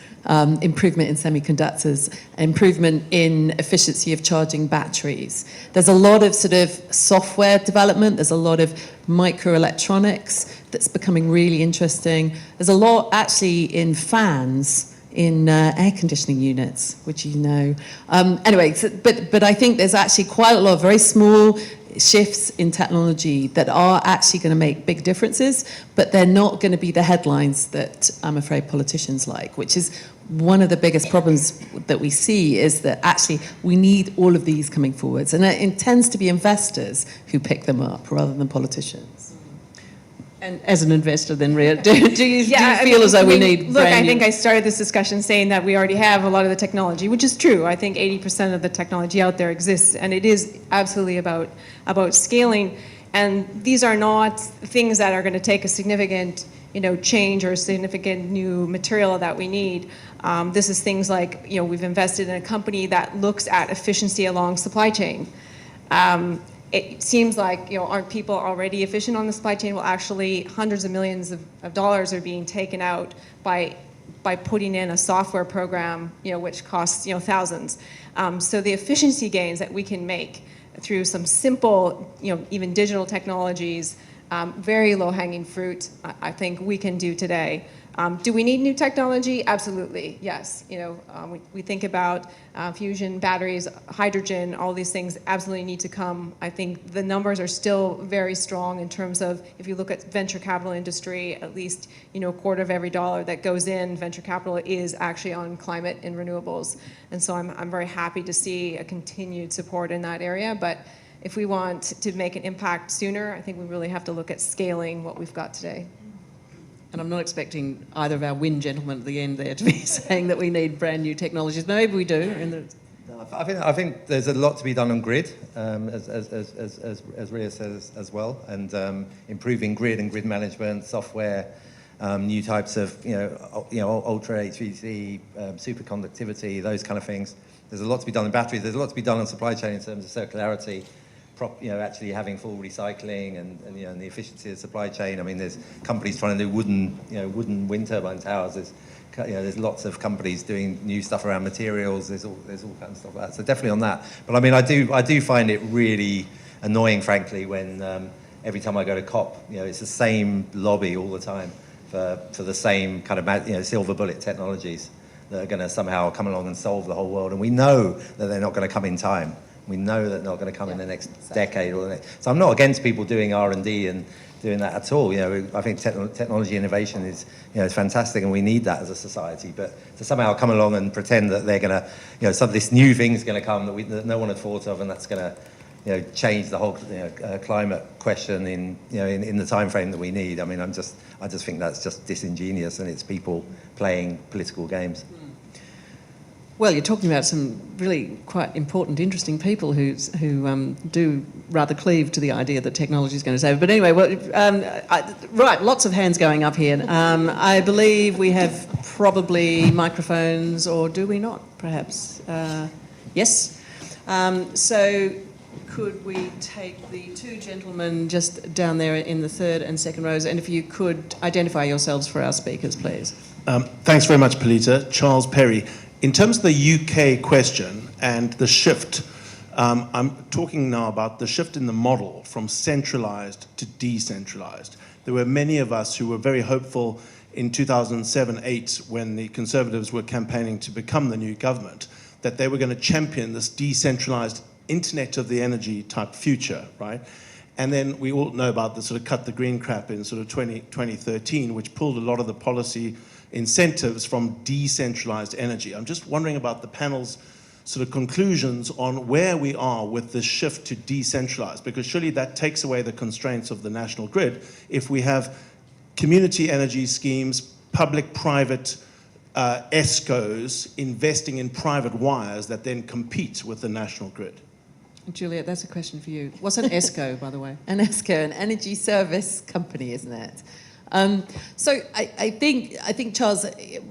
improvement in semiconductors, improvement in efficiency of charging batteries. There's a lot of sort of software development. There's a lot of microelectronics that's becoming really interesting. There's a lot actually in fans, in air conditioning units, which Anyway, but I think there's actually quite a lot of very small shifts in technology that are actually going to make big differences, but they're not going to be the headlines that I'm afraid politicians like, which is one of the biggest problems that we see is that actually we need all of these coming forwards, and it tends to be investors who pick them up rather than politicians.
And as an investor then, Rhea, do you feel as though we need
Look,
brand
I
new...
think I started this discussion saying that we already have a lot of the technology, which is true. I think 80% of the technology out there exists, and it is absolutely about scaling. And these are not things that are going to take a significant, change or a significant new material that we need. This is things like, we've invested in a company that looks at efficiency along supply chain. It seems like, aren't people already efficient on the supply chain? Well, actually, hundreds of millions of dollars are being taken out by putting in a software program, which costs, thousands. So the efficiency gains that we can make through some simple, even digital technologies, very low-hanging fruit, I think we can do today. Do we need new technology? Absolutely, yes. We think about fusion, batteries, hydrogen, all these things absolutely need to come. I think the numbers are still very strong in terms of, if you look at venture capital industry, at least, a quarter of every dollar that goes in venture capital is actually on climate and renewables. And so I'm very happy to see a continued support in that area. But if we want to make an impact sooner, I think we really have to look at scaling what we've got today.
And I'm not expecting either of our wind gentlemen at the end there to be saying that we need brand new technologies, but maybe we do.
I think there's a lot to be done on grid, as Rhea says as well, and improving grid and grid management, software, new types of ultra HVDC, superconductivity, those kind of things. There's a lot to be done in batteries. There's a lot to be done on supply chain in terms of circularity. Actually having full recycling and the efficiency of the supply chain. I mean, there's companies trying to do wooden wind turbine towers. There's lots of companies doing new stuff around materials. There's all kinds of stuff like that. So definitely on that. But I mean, I do find it really annoying, frankly, when every time I go to COP, it's the same lobby all the time for the same kind of silver bullet technologies that are going to somehow come along and solve the whole world. And we know that they're not going to come in time. We know that they're not going to come in the next decade or the next. So I'm not against people doing R&D and doing that at all. I think technology innovation is fantastic, and we need that as a society. But to somehow come along and pretend that they're going to, this new thing's going to come that no one had thought of, and that's going to change the whole climate question in the time frame that we need. I mean, I just think that's just disingenuous, and it's people playing political games.
Well, you're talking about some really quite important, interesting people who do rather cleave to the idea that technology is going to save. But anyway, right, lots of hands going up here. I believe we have probably microphones, or do we not, perhaps? Yes. So could we take the two gentlemen just down there in the third and second rows, and if you could identify yourselves for our speakers, please.
Thanks very much, Pilita. Charles Perry. In terms of the UK question and the shift, I'm talking now about the shift in the model from centralised to decentralised. There were many of us who were very hopeful in 2007-8 when the Conservatives were campaigning to become the new government, that they were going to champion this decentralised Internet of the energy type future, right? And then we all know about the sort of cut the green crap in sort of 2013, which pulled a lot of the policy incentives from decentralized energy. I'm just wondering about the panel's sort of conclusions on where we are with this shift to decentralized, because surely that takes away the constraints of the national grid if we have community energy schemes, public-private ESCOs investing in private wires that then compete with the national grid.
Juliet, that's a question for you. What's an ESCO, by the way?
An ESCO, an energy service company, isn't it? So I think Charles,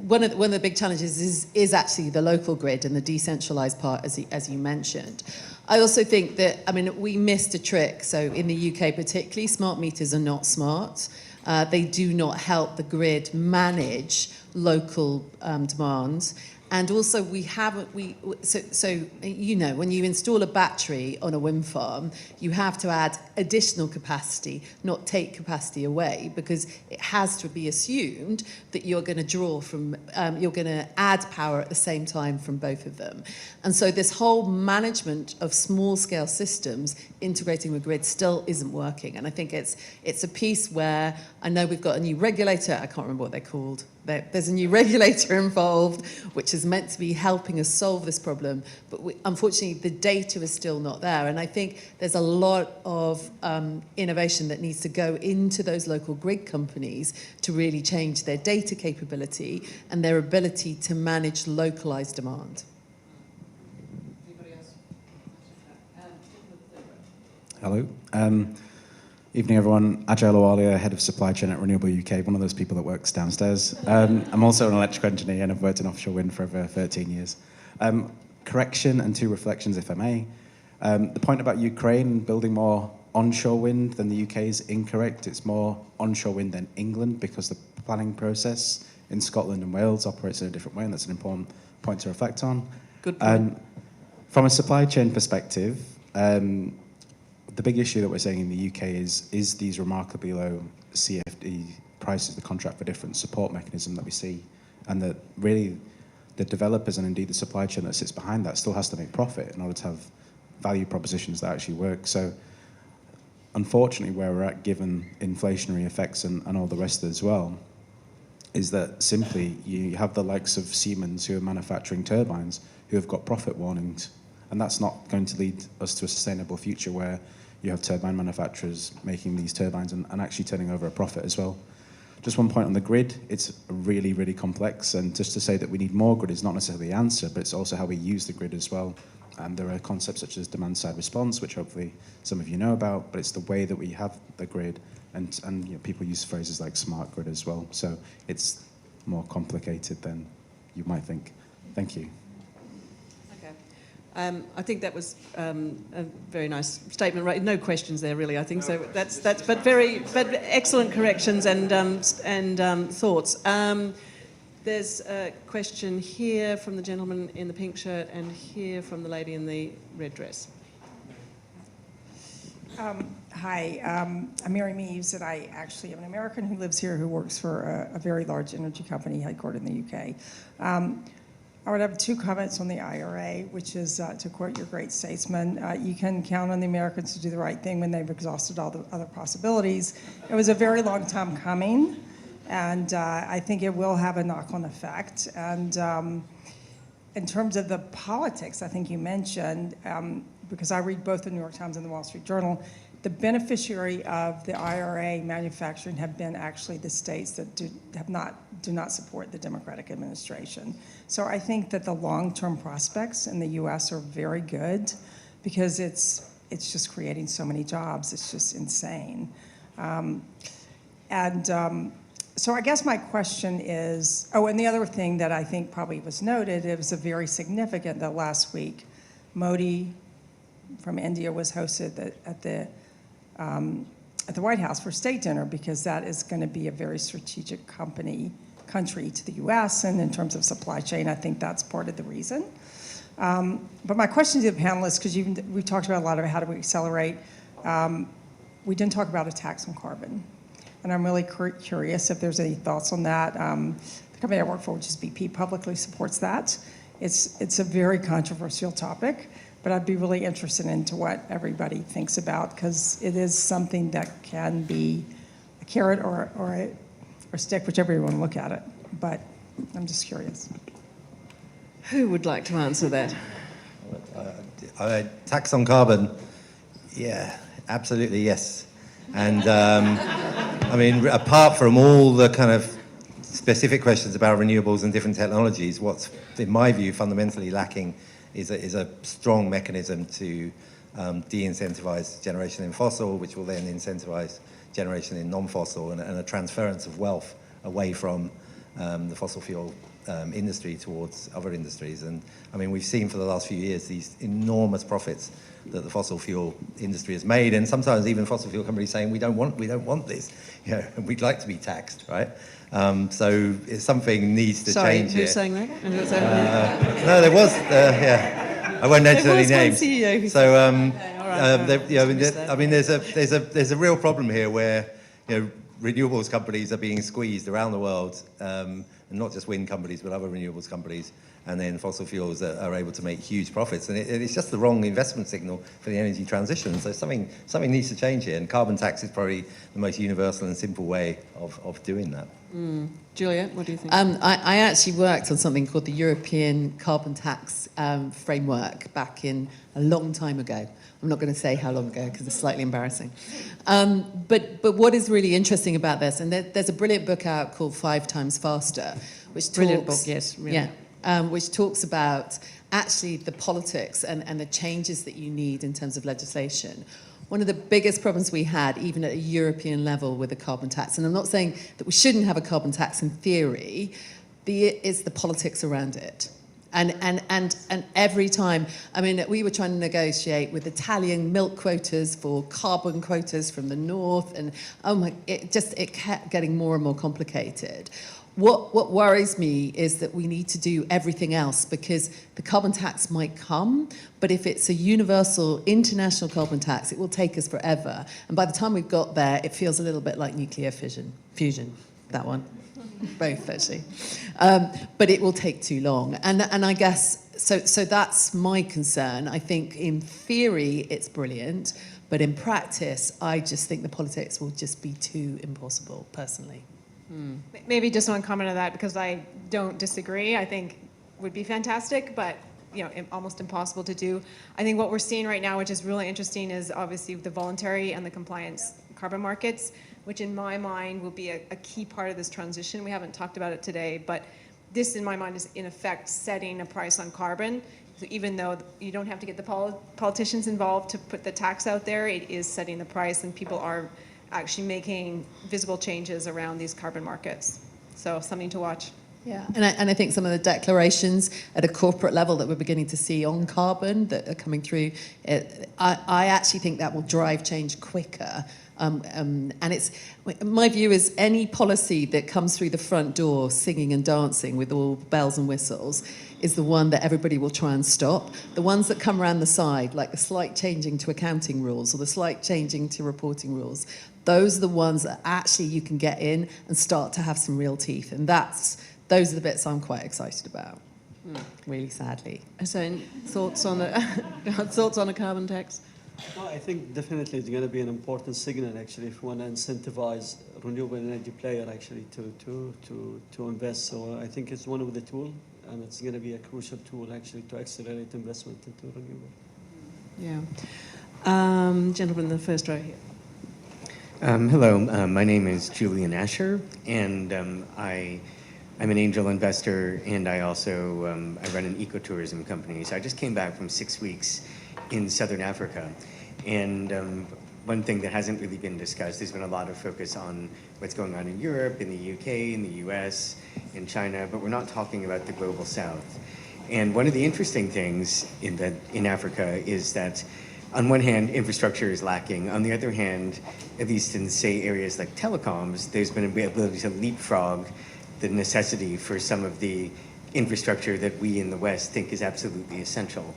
one of the big challenges is actually the local grid and the decentralised part, as you mentioned. I also think that, I mean, we missed a trick. So in the UK particularly, smart meters are not smart. They do not help the grid manage local demands. And also when you install a battery on a wind farm, you have to add additional capacity, not take capacity away, because it has to be assumed that you're going to draw from, you're going to add power at the same time from both of them. And so this whole management of small scale systems integrating with grid still isn't working. And I think it's a piece where I know we've got a new regulator, I can't remember what they're called, There's a new regulator involved, which is meant to be helping us solve this problem. But unfortunately, the data is still not there. And I think there's a lot of innovation that needs to go into those local grid companies to really change their data capability and their ability to manage localized demand.
Hello. Evening, everyone. Ajay Lawalia, Head of Supply Chain at Renewable UK, one of those people that works downstairs. I'm also an electrical engineer and I've worked in offshore wind for over 13 years. Correction and 2 reflections, if I may. The point about Ukraine building more onshore wind than the UK is incorrect. It's more onshore wind than England because the planning process in Scotland and Wales operates in a different way, and that's an important point to reflect on.
Good point.
From a supply chain perspective, the big issue that we're seeing in the UK is these remarkably low CFD prices, the contract for difference support mechanism that we see, and that really the developers and indeed the supply chain that sits behind that still has to make profit in order to have value propositions that actually work. So unfortunately, where we're at, given inflationary effects and all the rest as well, is that simply you have the likes of Siemens who are manufacturing turbines who have got profit warnings, and that's not going to lead us to a sustainable future where you have turbine manufacturers making these turbines and actually turning over a profit as well. Just one point on the grid, it's really, really complex, and just to say that we need more grid is not necessarily the answer, but it's also how we use the grid as well. And there are concepts such as demand-side response, which hopefully some of you know about, but it's the way that we have the grid, and you know, people use phrases like smart grid as well. So it's more complicated than you might think. Thank you.
I think that was a very nice statement, right? No questions there, really. I think so. That's but excellent corrections and thoughts. There's a question here from the gentleman in the pink shirt, and here from the lady in the red dress.
Hi, I'm Mary Meaves, and I actually am an American who lives here who works for a very large energy company headquartered in the UK. I would have 2 comments on the IRA, which is, to quote your great statesman, you can count on the Americans to do the right thing when they've exhausted all the other possibilities. It was a very long time coming, and I think it will have a knock-on effect. And in terms of the politics, I think you mentioned, because I read both the New York Times and the Wall Street Journal, the beneficiary of the IRA manufacturing have been actually the states that do not support the Democratic administration. So I think that the long-term prospects in the U.S. are very good because it's just creating so many jobs. It's just insane. So I guess my question is, and the other thing that I think probably was noted, it was a very significant that last week Modi from India was hosted at the White House for state dinner, because that is going to be a very strategic country to the U.S. and in terms of supply chain, I think that's part of the reason. But my question to the panelists, because we talked about a lot of how do we accelerate, we didn't talk about a tax on carbon. And I'm really curious if there's any thoughts on that. The company I work for, which is BP, publicly supports that. It's a very controversial topic, but I'd be really interested into what everybody thinks about, because it is something that can be a carrot or a stick, whichever you want to look at it. But I'm just curious.
Who would like to answer that?
Tax on carbon, yeah, absolutely yes. And I mean, apart from all the kind of specific questions about renewables and different technologies, what's, in my view, fundamentally lacking is a strong mechanism to de-incentivize generation in fossil, which will then incentivize generation in non-fossil, and a transference of wealth away from the fossil fuel industry towards other industries. And I mean, we've seen for the last few years these enormous profits that the fossil fuel industry has made, and sometimes even fossil fuel companies saying we don't want this, you know, and we'd like to be taxed, right? So something needs to change here.
Sorry, who's saying that?
No, there was, yeah. I won't mention any names.
CEO who
So,
I mean,
there's a real problem here where, you know, renewables companies are being squeezed around the world, and not just wind companies, but other renewables companies. and then fossil fuels are able to make huge profits. And it's just the wrong investment signal for the energy transition. So something needs to change here, and carbon tax is probably the most universal and simple way of doing that.
Juliet, what do you think?
I actually worked on something called the European Carbon Tax Framework back in a long time ago. I'm not going to say how long ago because it's slightly embarrassing. But what is really interesting about this, and there's a brilliant book out called 5 Times Faster, which talks,
Brilliant book, yes, really.
which talks about actually the politics and the changes that you need in terms of legislation. One of the biggest problems we had, even at a European level, with the carbon tax, and I'm not saying that we shouldn't have a carbon tax in theory, is the politics around it. And every time, I mean, we were trying to negotiate with Italian milk quotas for carbon quotas from the north, and it kept getting more and more complicated. What worries me is that we need to do everything else, because the carbon tax might come, but if it's a universal international carbon tax, it will take us forever. And by the time we've got there, it feels a little bit like nuclear fusion, that one. Both, actually. But it will take too long. And I guess, so that's my concern. I think in theory, it's brilliant, but in practice, I just think the politics will just be too impossible, personally.
Maybe just one comment on that, because I don't disagree. I think would be fantastic, but almost impossible to do. I think what we're seeing right now, which is really interesting, is obviously the voluntary and the compliance carbon markets, which in my mind will be a key part of this transition. We haven't talked about it today, but this in my mind is in effect setting a price on carbon. So even though you don't have to get the politicians involved to put the tax out there, it is setting the price, and people are actually making visible changes around these carbon markets. So something to watch.
Yeah, and I think some of the declarations at a corporate level that we're beginning to see on carbon that are coming through, I actually think that will drive change quicker. And it's, my view is any policy that comes through the front door singing and dancing with all bells and whistles is the one that everybody will try and stop. The ones that come around the side, like the slight changing to accounting rules or the slight changing to reporting rules, those are the ones that actually you can get in and start to have some real teeth. And those are the bits I'm quite excited about, really sadly.
So, thoughts on a carbon tax?
No, I think definitely it's going to be an important signal, actually, if we want to incentivize renewable energy player actually to invest. So I think it's one of the tools, and it's going to be a crucial tool actually to accelerate investment into renewable.
Yeah. Gentleman in the first row here.
Hello, my name is Julian Asher, and I'm an angel investor, and I also I run an ecotourism company. So I just came back from 6 weeks in Southern Africa, and one thing that hasn't really been discussed, there's been a lot of focus on what's going on in Europe, in the UK, in the US, in China, but we're not talking about the global South. And one of the interesting things in Africa is that on one hand, infrastructure is lacking. On the other hand, at least in, say, areas like telecoms, there's been an ability to leapfrog the necessity for some of the infrastructure that we in the West think is absolutely essential.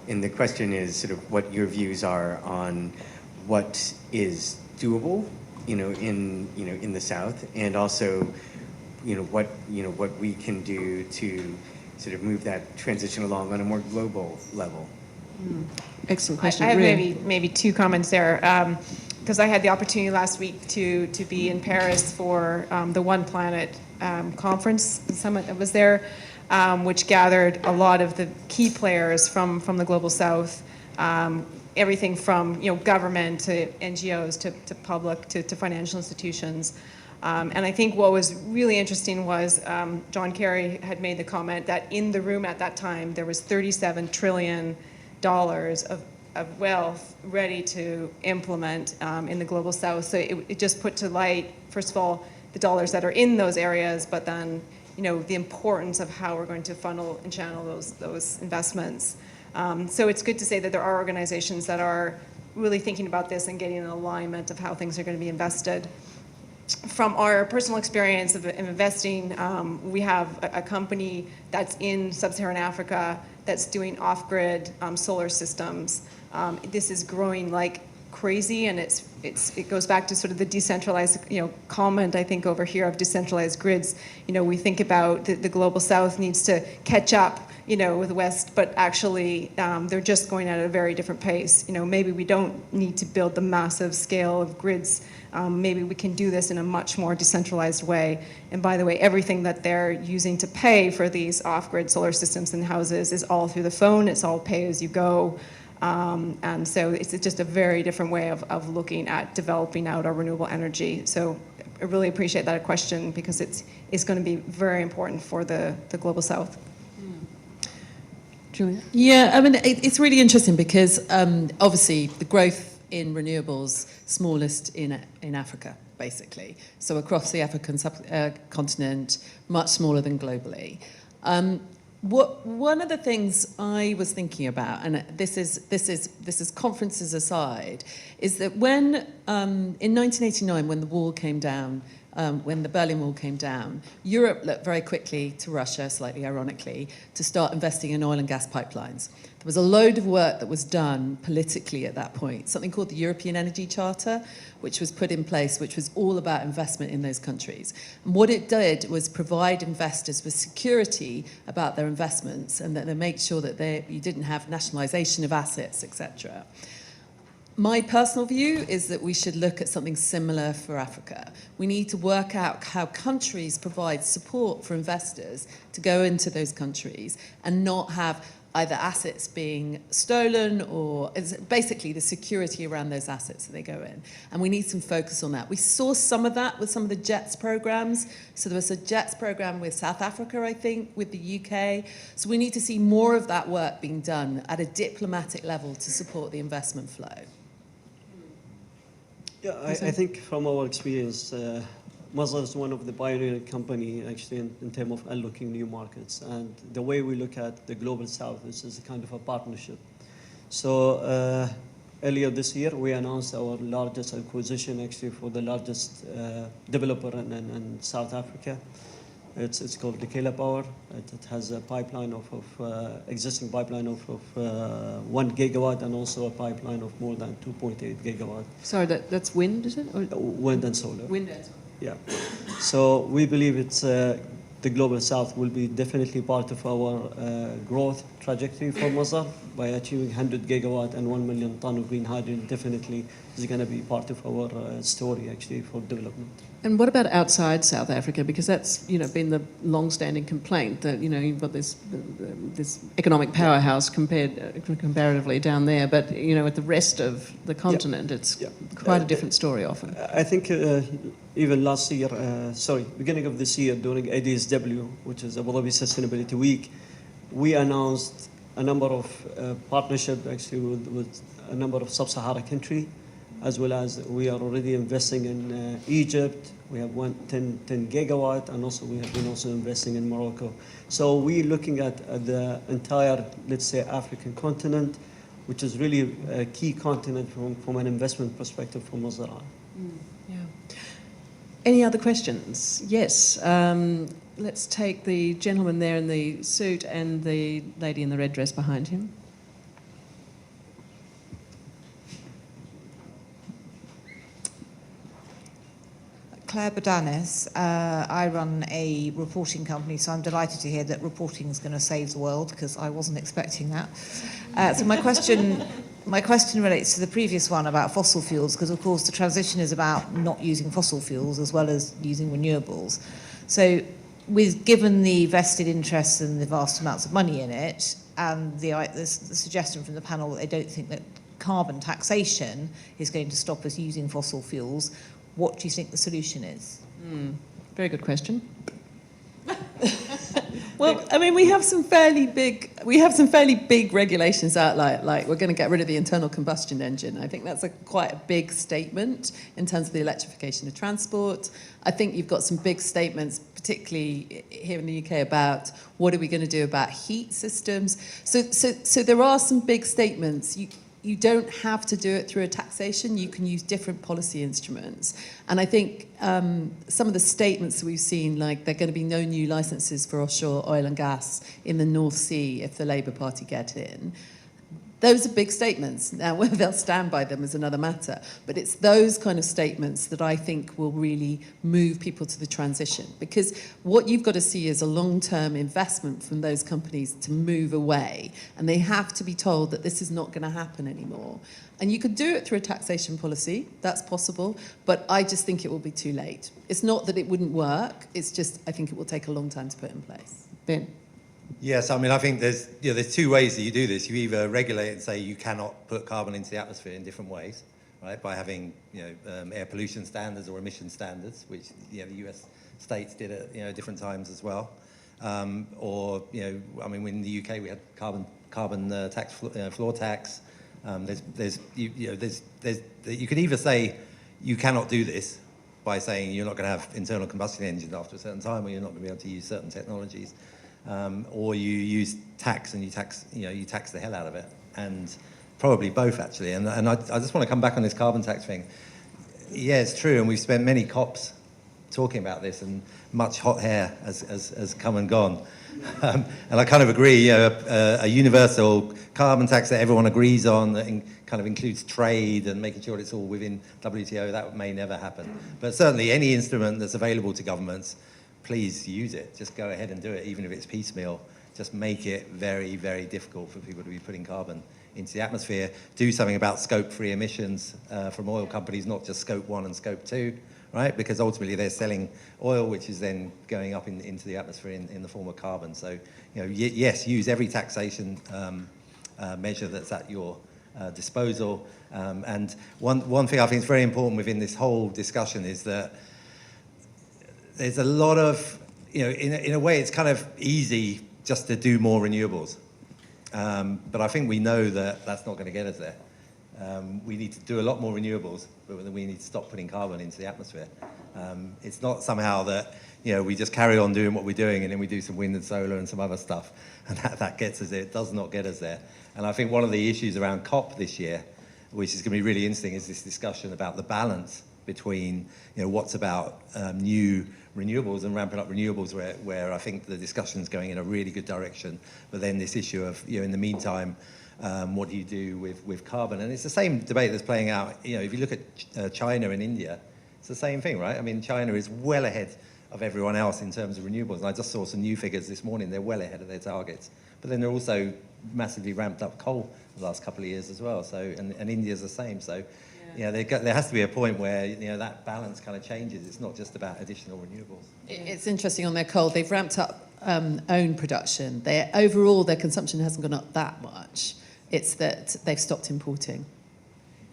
And the question is sort of what your views are on what is doable, in the South, and also, what we can do to sort of move that transition along on a more global level.
Excellent question.
I have
Rhea.
maybe 2 comments there, because I had the opportunity last week to be in Paris for the One Planet conference, the summit that was there, which gathered a lot of the key players from the global South, everything from government to NGOs to public to financial institutions. And I think what was really interesting was John Kerry had made the comment that in the room at that time there was $37 trillion of wealth ready to implement in the global South. So it just put to light, first of all, the dollars that are in those areas, but then the importance of how we're going to funnel and channel those investments. So it's good to say that there are organizations that are really thinking about this and getting an alignment of how things are going to be invested. From our personal experience of investing, we have a company that's in sub-Saharan Africa that's doing off-grid solar systems. This is growing like crazy, and it goes back to sort of the decentralized comment I think over here of decentralized grids. We think about the global South needs to catch up with the West, but actually they're just going at a very different pace. Maybe we don't need to build the massive scale of grids. Maybe we can do this in a much more decentralized way. And by the way, everything that they're using to pay for these off-grid solar systems in houses is all through the phone. It's all pay as you go. And so it's just a very different way of looking at developing out our renewable energy. So I really appreciate that question because it's going to be very important for the Global South.
Julia? Yeah, I mean, it's really interesting because obviously the growth in renewables smallest in Africa, basically. So across the African continent, much smaller than globally. One of the things I was thinking about, and this is conferences aside, is that when in 1989, when the wall came down, when the Berlin Wall came down, Europe looked very quickly to Russia, slightly ironically, to start investing in oil and gas pipelines. There was a load of work that was done politically at that point, something called the European Energy Charter, which was put in place, which was all about investment in those countries. And what it did was provide investors with security about their investments and that they make sure that you didn't have nationalisation of assets, etc. My personal view is that we should look at something similar for Africa. We need to work out how countries provide support for investors to go into those countries and not have either assets being stolen or basically the security around those assets that they go in. And we need some focus on that. We saw some of that with some of the JETS programs. So there was a JETS program with South Africa, I think, with the UK. So we need to see more of that work being done at a diplomatic level to support the investment flow.
Yeah, I think from our experience, Mazar is one of the pioneering company actually in terms of unlocking new markets. And the way we look at the Global South is a kind of a partnership. So earlier this year, we announced our largest acquisition actually for the largest developer in South Africa. It's called Decatur Power. It has a pipeline of existing pipeline of 1 gigawatt and also a pipeline of more than 2.8 gigawatt.
Sorry, that's wind, is it? Or
wind and solar.
wind and solar.
Yeah. So we believe it's the Global South will be definitely part of our growth trajectory for Mazar by achieving 100 gigawatt and 1 million ton of green hydrogen. Definitely is going to be part of our story actually for development.
And what about outside South Africa? Because that's been the long-standing complaint that you've got this economic powerhouse comparatively down there, but at the rest of the continent, it's quite a different story often.
I think even last year, beginning of this year during ADSW, which is Abu Dhabi Sustainability Week, we announced a number of partnerships actually with a number of sub-Sahara countries, as well as we are already investing in Egypt. We have 10 gigawatt, and also we have been also investing in Morocco. So we're looking at the entire, let's say, African continent, which is really a key continent from an investment perspective for Mazar.
Yeah. Any other questions? Yes. Let's take the gentleman there in the suit and the lady in the red dress behind him.
Claire Badanis. I run a reporting company, so I'm delighted to hear that reporting is going to save the world, because I wasn't expecting that. So my question relates to the previous one about fossil fuels, because of course the transition is about not using fossil fuels as well as using renewables. So given the vested interests and the vast amounts of money in it, and the suggestion from the panel that they don't think that carbon taxation is going to stop us using fossil fuels, what do you think the solution is?
Very good question.
Well, I mean, we have some fairly big regulations out, like we're going to get rid of the internal combustion engine. I think that's quite a big statement in terms of the electrification of transport. I think you've got some big statements, particularly here in the UK, about what are we going to do about heat systems. So there are some big statements. You don't have to do it through a taxation. You can use different policy instruments. And I think some of the statements we've seen, like there are going to be no new licenses for offshore oil and gas in the North Sea if the Labour Party get in,
those are big statements. Now, whether they'll stand by them is another matter. But it's those kind of statements that I think will really move people to the transition. Because what you've got to see is a long-term investment from those companies to move away. And they have to be told that this is not going to happen anymore. And you could do it through a taxation policy. That's possible. But I just think it will be too late. It's not that it wouldn't work. It's just I think it will take a long time to put in place. Ben?
Yes, I mean, I think there's two ways that you do this. You either regulate and say you cannot put carbon into the atmosphere in different ways, right? By having air pollution standards or emission standards, which the US states did at different times as well. Or I mean, in the UK we had carbon tax floor tax. You can either say you cannot do this by saying you're not going to have internal combustion engines after a certain time, or you're not going to be able to use certain technologies. Or you use tax and you tax the hell out of it, and probably both actually. And I just want to come back on this carbon tax thing. Yeah, it's true, and we've spent many COPs talking about this, and much hot hair has come and gone. And I kind of agree. A universal carbon tax that everyone agrees on that kind of includes trade and making sure it's all within WTO, that may never happen. But certainly any instrument that's available to governments, please use it. Just go ahead and do it, even if it's piecemeal. Just make it very, very difficult for people to be putting carbon into the atmosphere. Do something about scope-free emissions from oil companies, not just scope 1 and scope 2, right? Because ultimately they're selling oil, which is then going up into the atmosphere in the form of carbon. So, yes, use every taxation measure that's at your disposal. And one thing I think is very important within this whole discussion is that there's a lot of, in a way it's kind of easy just to do more renewables. But I think we know that that's not going to get us there. We need to do a lot more renewables, but we need to stop putting carbon into the atmosphere. It's not somehow that, we just carry on doing what we're doing and then we do some wind and solar and some other stuff, and that gets us there. It does not get us there. And I think one of the issues around COP this year, which is going to be really interesting, is this discussion about the balance between what's about new renewables and ramping up renewables, where I think the discussion's going in a really good direction, but then this issue of in the meantime, what do you do with carbon? And it's the same debate that's playing out. If you look at China and India, it's the same thing, right? I mean, China is well ahead of everyone else in terms of renewables, and I just saw some new figures this morning. They're well ahead of their targets, but then they're also massively ramped up coal the last couple of years as well. So and India's the same. So there has to be a point where that balance kind of changes. It's not just about additional renewables.
It's interesting on their coal. They've ramped up own production. Overall, their consumption hasn't gone up that much. It's that they've stopped importing.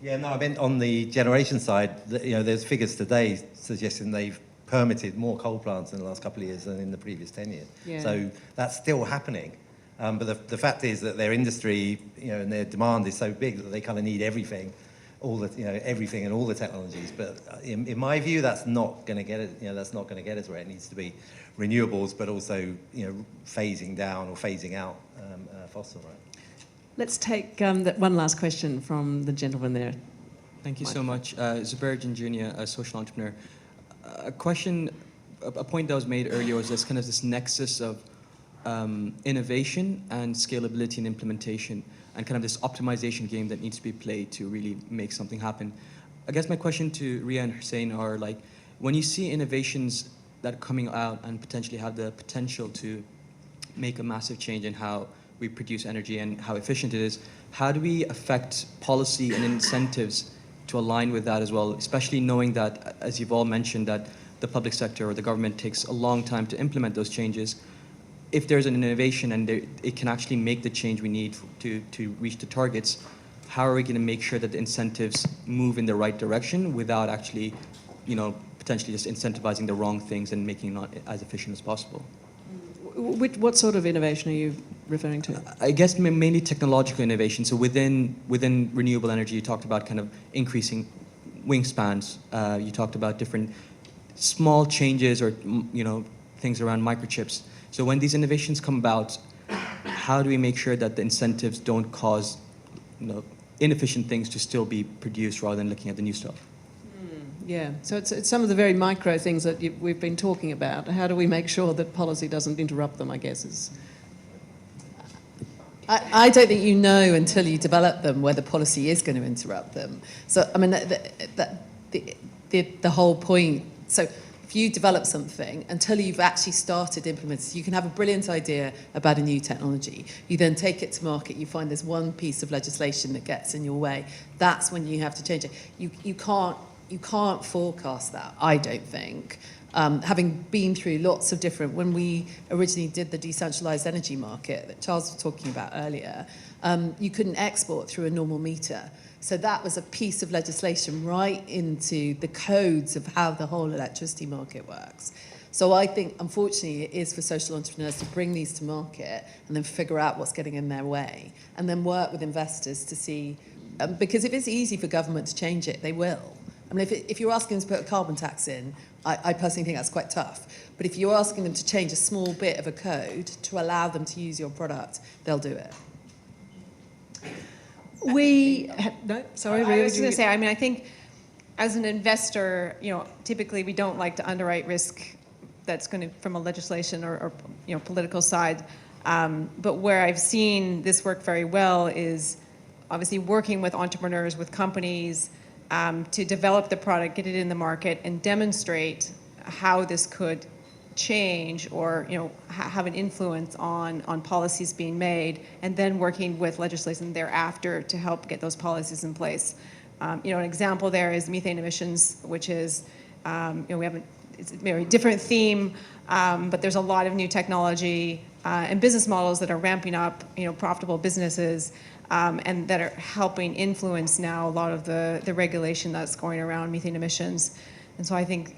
Yeah, no, I meant on the generation side. There's figures today suggesting they've permitted more coal plants in the last couple of years than in the previous 10 years. Yeah. So that's still happening. But the fact is that their industry, and their demand is so big that they kind of need everything. Everything and all the technologies, but in my view, that's not going to get it. That's not going to get us where it needs to be. Renewables, but also phasing down or phasing out fossil. Right.
Let's take that one last question from the gentleman there.
Thank you so much, Zubair Janjunia, a social entrepreneur. A point that was made earlier was this nexus of innovation and scalability and implementation, and kind of this optimization game that needs to be played to really make something happen. I guess my question to Rhea and Hussein are when you see innovations that are coming out and potentially have the potential to make a massive change in how we produce energy and how efficient it is, how do we affect policy and incentives to align with that as well, especially knowing that, as you've all mentioned, that the public sector or the government takes a long time to implement those changes. If there's an innovation and it can actually make the change we need to reach the targets, how are we going to make sure that the incentives move in the right direction without actually, potentially just incentivizing the wrong things and making it not as efficient as possible?
What sort of innovation are you referring to?
I guess mainly technological innovation. So within renewable energy, you talked about kind of increasing wingspans. You talked about different small changes or things around microchips. So when these innovations come about, how do we make sure that the incentives don't cause inefficient things to still be produced rather than looking at the new stuff?
Yeah, so it's some of the very micro things that we've been talking about. How do we make sure that policy doesn't interrupt them, I guess, is...
I don't think you know until you develop them whether policy is going to interrupt them. So, I mean, the whole point. So, if you develop something, until you've actually started implementing, you can have a brilliant idea about a new technology. You then take it to market. You find there's one piece of legislation that gets in your way. That's when you have to change it. You can't forecast that, I don't think. Having been through lots of different, when we originally did the decentralized energy market that Charles was talking about earlier, you couldn't export through a normal meter. So that was a piece of legislation right into the codes of how the whole electricity market works. So I think, unfortunately, it is for social entrepreneurs to bring these to market and then figure out what's getting in their way and then work with investors to see, because if it's easy for government to change it, they will. I mean, if you're asking them to put a carbon tax in, I personally think that's quite tough. But if you're asking them to change a small bit of a code to allow them to use your product, they'll do it.
No, sorry,
I was going to say, I mean, I think as an investor, typically we don't like to underwrite risk that's going to, from a legislation or political side. But where I've seen this work very well is obviously working with entrepreneurs, with companies, to develop the product, get it in the market, and demonstrate how this could change or have an influence on policies being made, and then working with legislation thereafter to help get those policies in place. An example there is methane emissions, which is it's a very different theme, but there's a lot of new technology and business models that are ramping up, profitable businesses. And that are helping influence now a lot of the regulation that's going around methane emissions. And so I think,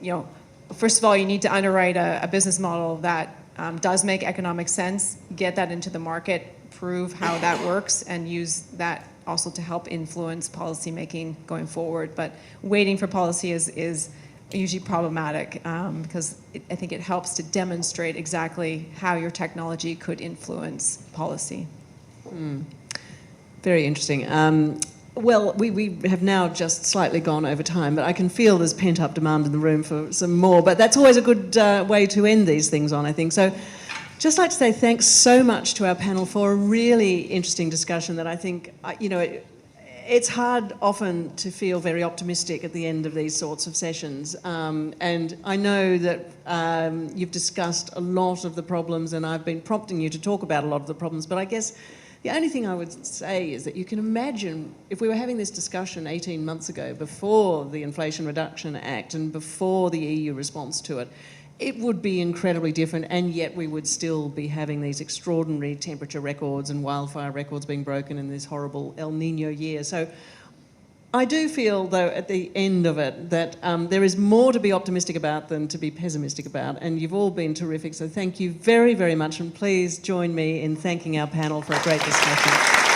first of all, you need to underwrite a business model that does make economic sense, get that into the market, prove how that works, and use that also to help influence policy making going forward. But waiting for policy is usually problematic because I think it helps to demonstrate exactly how your technology could influence policy.
Very interesting. Well, we have now just slightly gone over time, but I can feel there's pent-up demand in the room for some more. But that's always a good way to end these things on, I think. So just like to say thanks so much to our panel for a really interesting discussion that I think, it's hard often to feel very optimistic at the end of these sorts of sessions. And I know that you've discussed a lot of the problems, and I've been prompting you to talk about a lot of the problems, but I guess the only thing I would say is that you can imagine if we were having this discussion 18 months ago, before the Inflation Reduction Act and before the EU response to it, it would be incredibly different, and yet we would still be having these extraordinary temperature records and wildfire records being broken in this horrible El Nino year. So I do feel, though, at the end of it, that there is more to be optimistic about than to be pessimistic about, and you've all been terrific, so thank you very, very much, and please join me in thanking our panel for a great discussion.